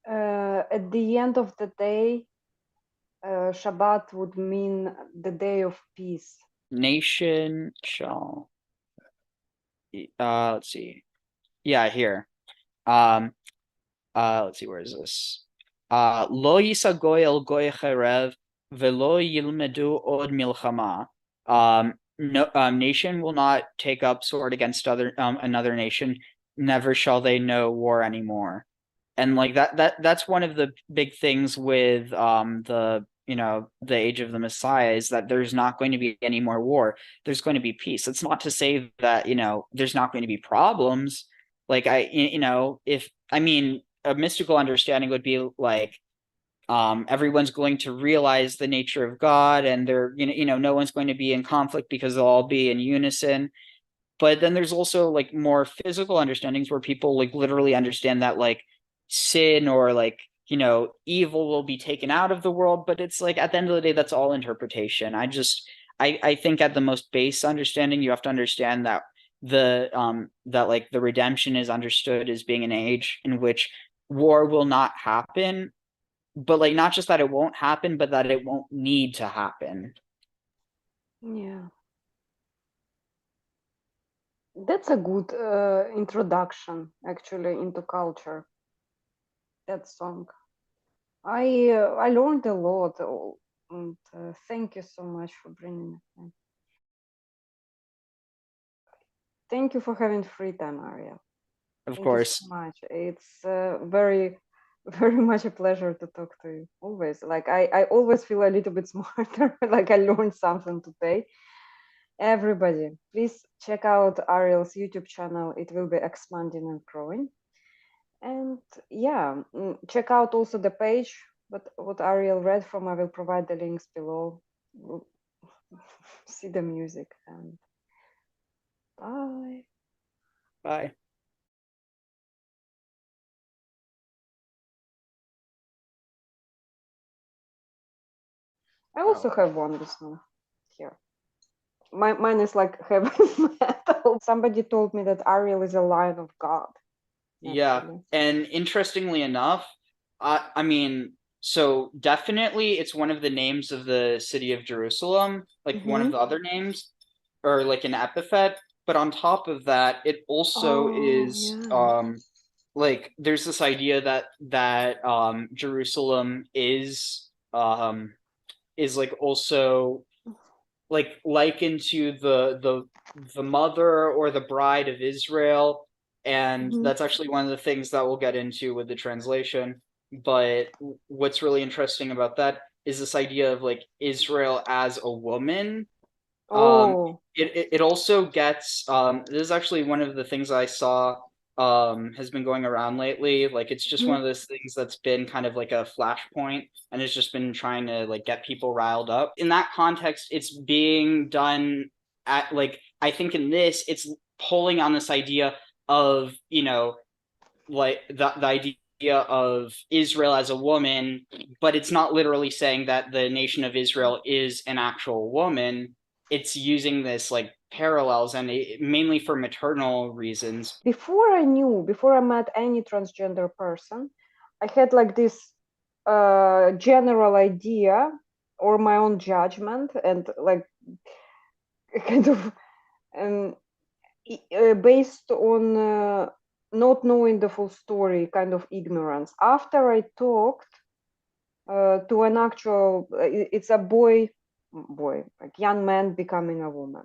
S1: at the end of the day, Shabbat would mean the day of peace.
S2: Nation shall let's see. Yeah, here. Let's see, where is this? Lo yisa goy el goy cherev velo yilmedu od milchama. No, nation will not take up sword against another nation. Never shall they know war anymore. And like that's one of the big things with the age of the Messiah is that there's not going to be any more war. There's going to be peace. It's not to say that there's not going to be problems. Like if I mean a mystical understanding would be like everyone's going to realize the nature of God, and they're no one's going to be in conflict because they'll all be in unison. But then there's also like more physical understandings where people like literally understand that like sin or like evil will be taken out of the world. But it's like at the end of the day, that's all interpretation. I think at the most base understanding, you have to understand that that like the redemption is understood as being an age in which war will not happen, but like not just that it won't happen, but that it won't need to happen.
S1: Yeah, that's a good introduction actually into culture. That song. I learned a lot, and thank you so much for bringing it. Thank you for having free time, Ariel.
S2: Of
S1: Thank you
S2: course.
S1: so much. It's very, very much a pleasure to talk to you. Always. Like I always feel a little bit smarter. Like I learned something today. Everybody, please check out Ariel's YouTube channel. It will be expanding and growing. And yeah, check out also the page. What Ariel read from. I will provide the links below. See the music and bye.
S2: Bye.
S1: I also have one listener here. Mine is like heavy metal. Somebody told me that Ariel is a lion of God.
S2: Yeah,
S1: Actually.
S2: and interestingly enough, I mean, so definitely it's one of the names of the city of Jerusalem, like one of the other names, or like an epithet. But on top of that, it also
S1: Oh
S2: is
S1: yeah.
S2: like there's this idea that Jerusalem is like also like likened to the mother or the bride of Israel, and that's actually one of the things that we'll get into with the translation. But what's really interesting about that is this idea of like Israel as a woman.
S1: Oh.
S2: It also gets this is actually one of the things I saw has been going around lately. Like it's just one of those things that's been kind of like a flashpoint and it's just been trying to like get people riled up. In that context, it's being done at like I think in this it's pulling on this idea of, like the idea of Israel as a woman, but it's not literally saying that the nation of Israel is an actual woman. It's using this like parallels and mainly for maternal reasons.
S1: Before I met any transgender person, I had like this general idea or my own judgment and like kind of based on not knowing the full story, kind of ignorance. After I talked to an actual, it's a boy, like young man becoming a woman.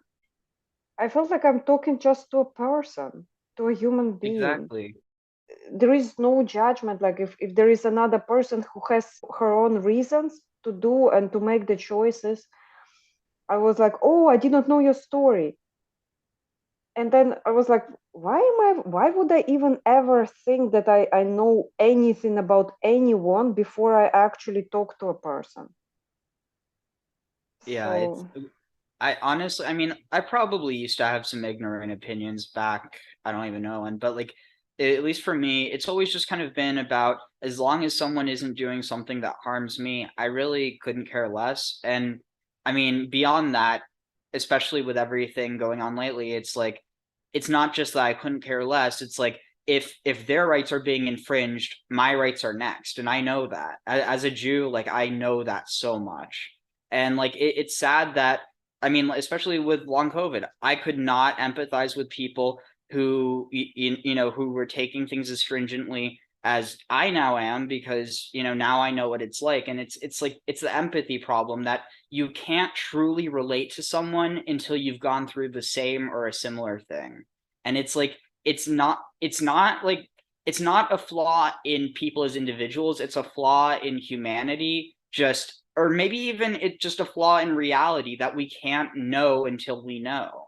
S1: I felt like I'm talking just to a person, to a human being.
S2: Exactly.
S1: There is no judgment. Like if there is another person who has her own reasons to do and to make the choices, I was like, oh, I did not know your story. And then I was like, why would I even ever think that I know anything about anyone before I actually talk to a person?
S2: Yeah, it's
S1: So
S2: I honestly, I mean, I probably used to have some ignorant opinions back, I don't even know when, but like at least for me, it's always just kind of been about as long as someone isn't doing something that harms me, I really couldn't care less. And I mean, beyond that, especially with everything going on lately, it's like it's not just that I couldn't care less, it's like if their rights are being infringed, my rights are next. And I know that. As a Jew, like I know that so much. And like it's sad that I mean, especially with long COVID, I could not empathize with people who who were taking things as stringently as I now am because now I know what it's like, and it's like it's the empathy problem that you can't truly relate to someone until you've gone through the same or a similar thing, and it's like it's not a flaw in people as individuals, it's a flaw in humanity, just or maybe even it's just a flaw in reality that we can't know until we know.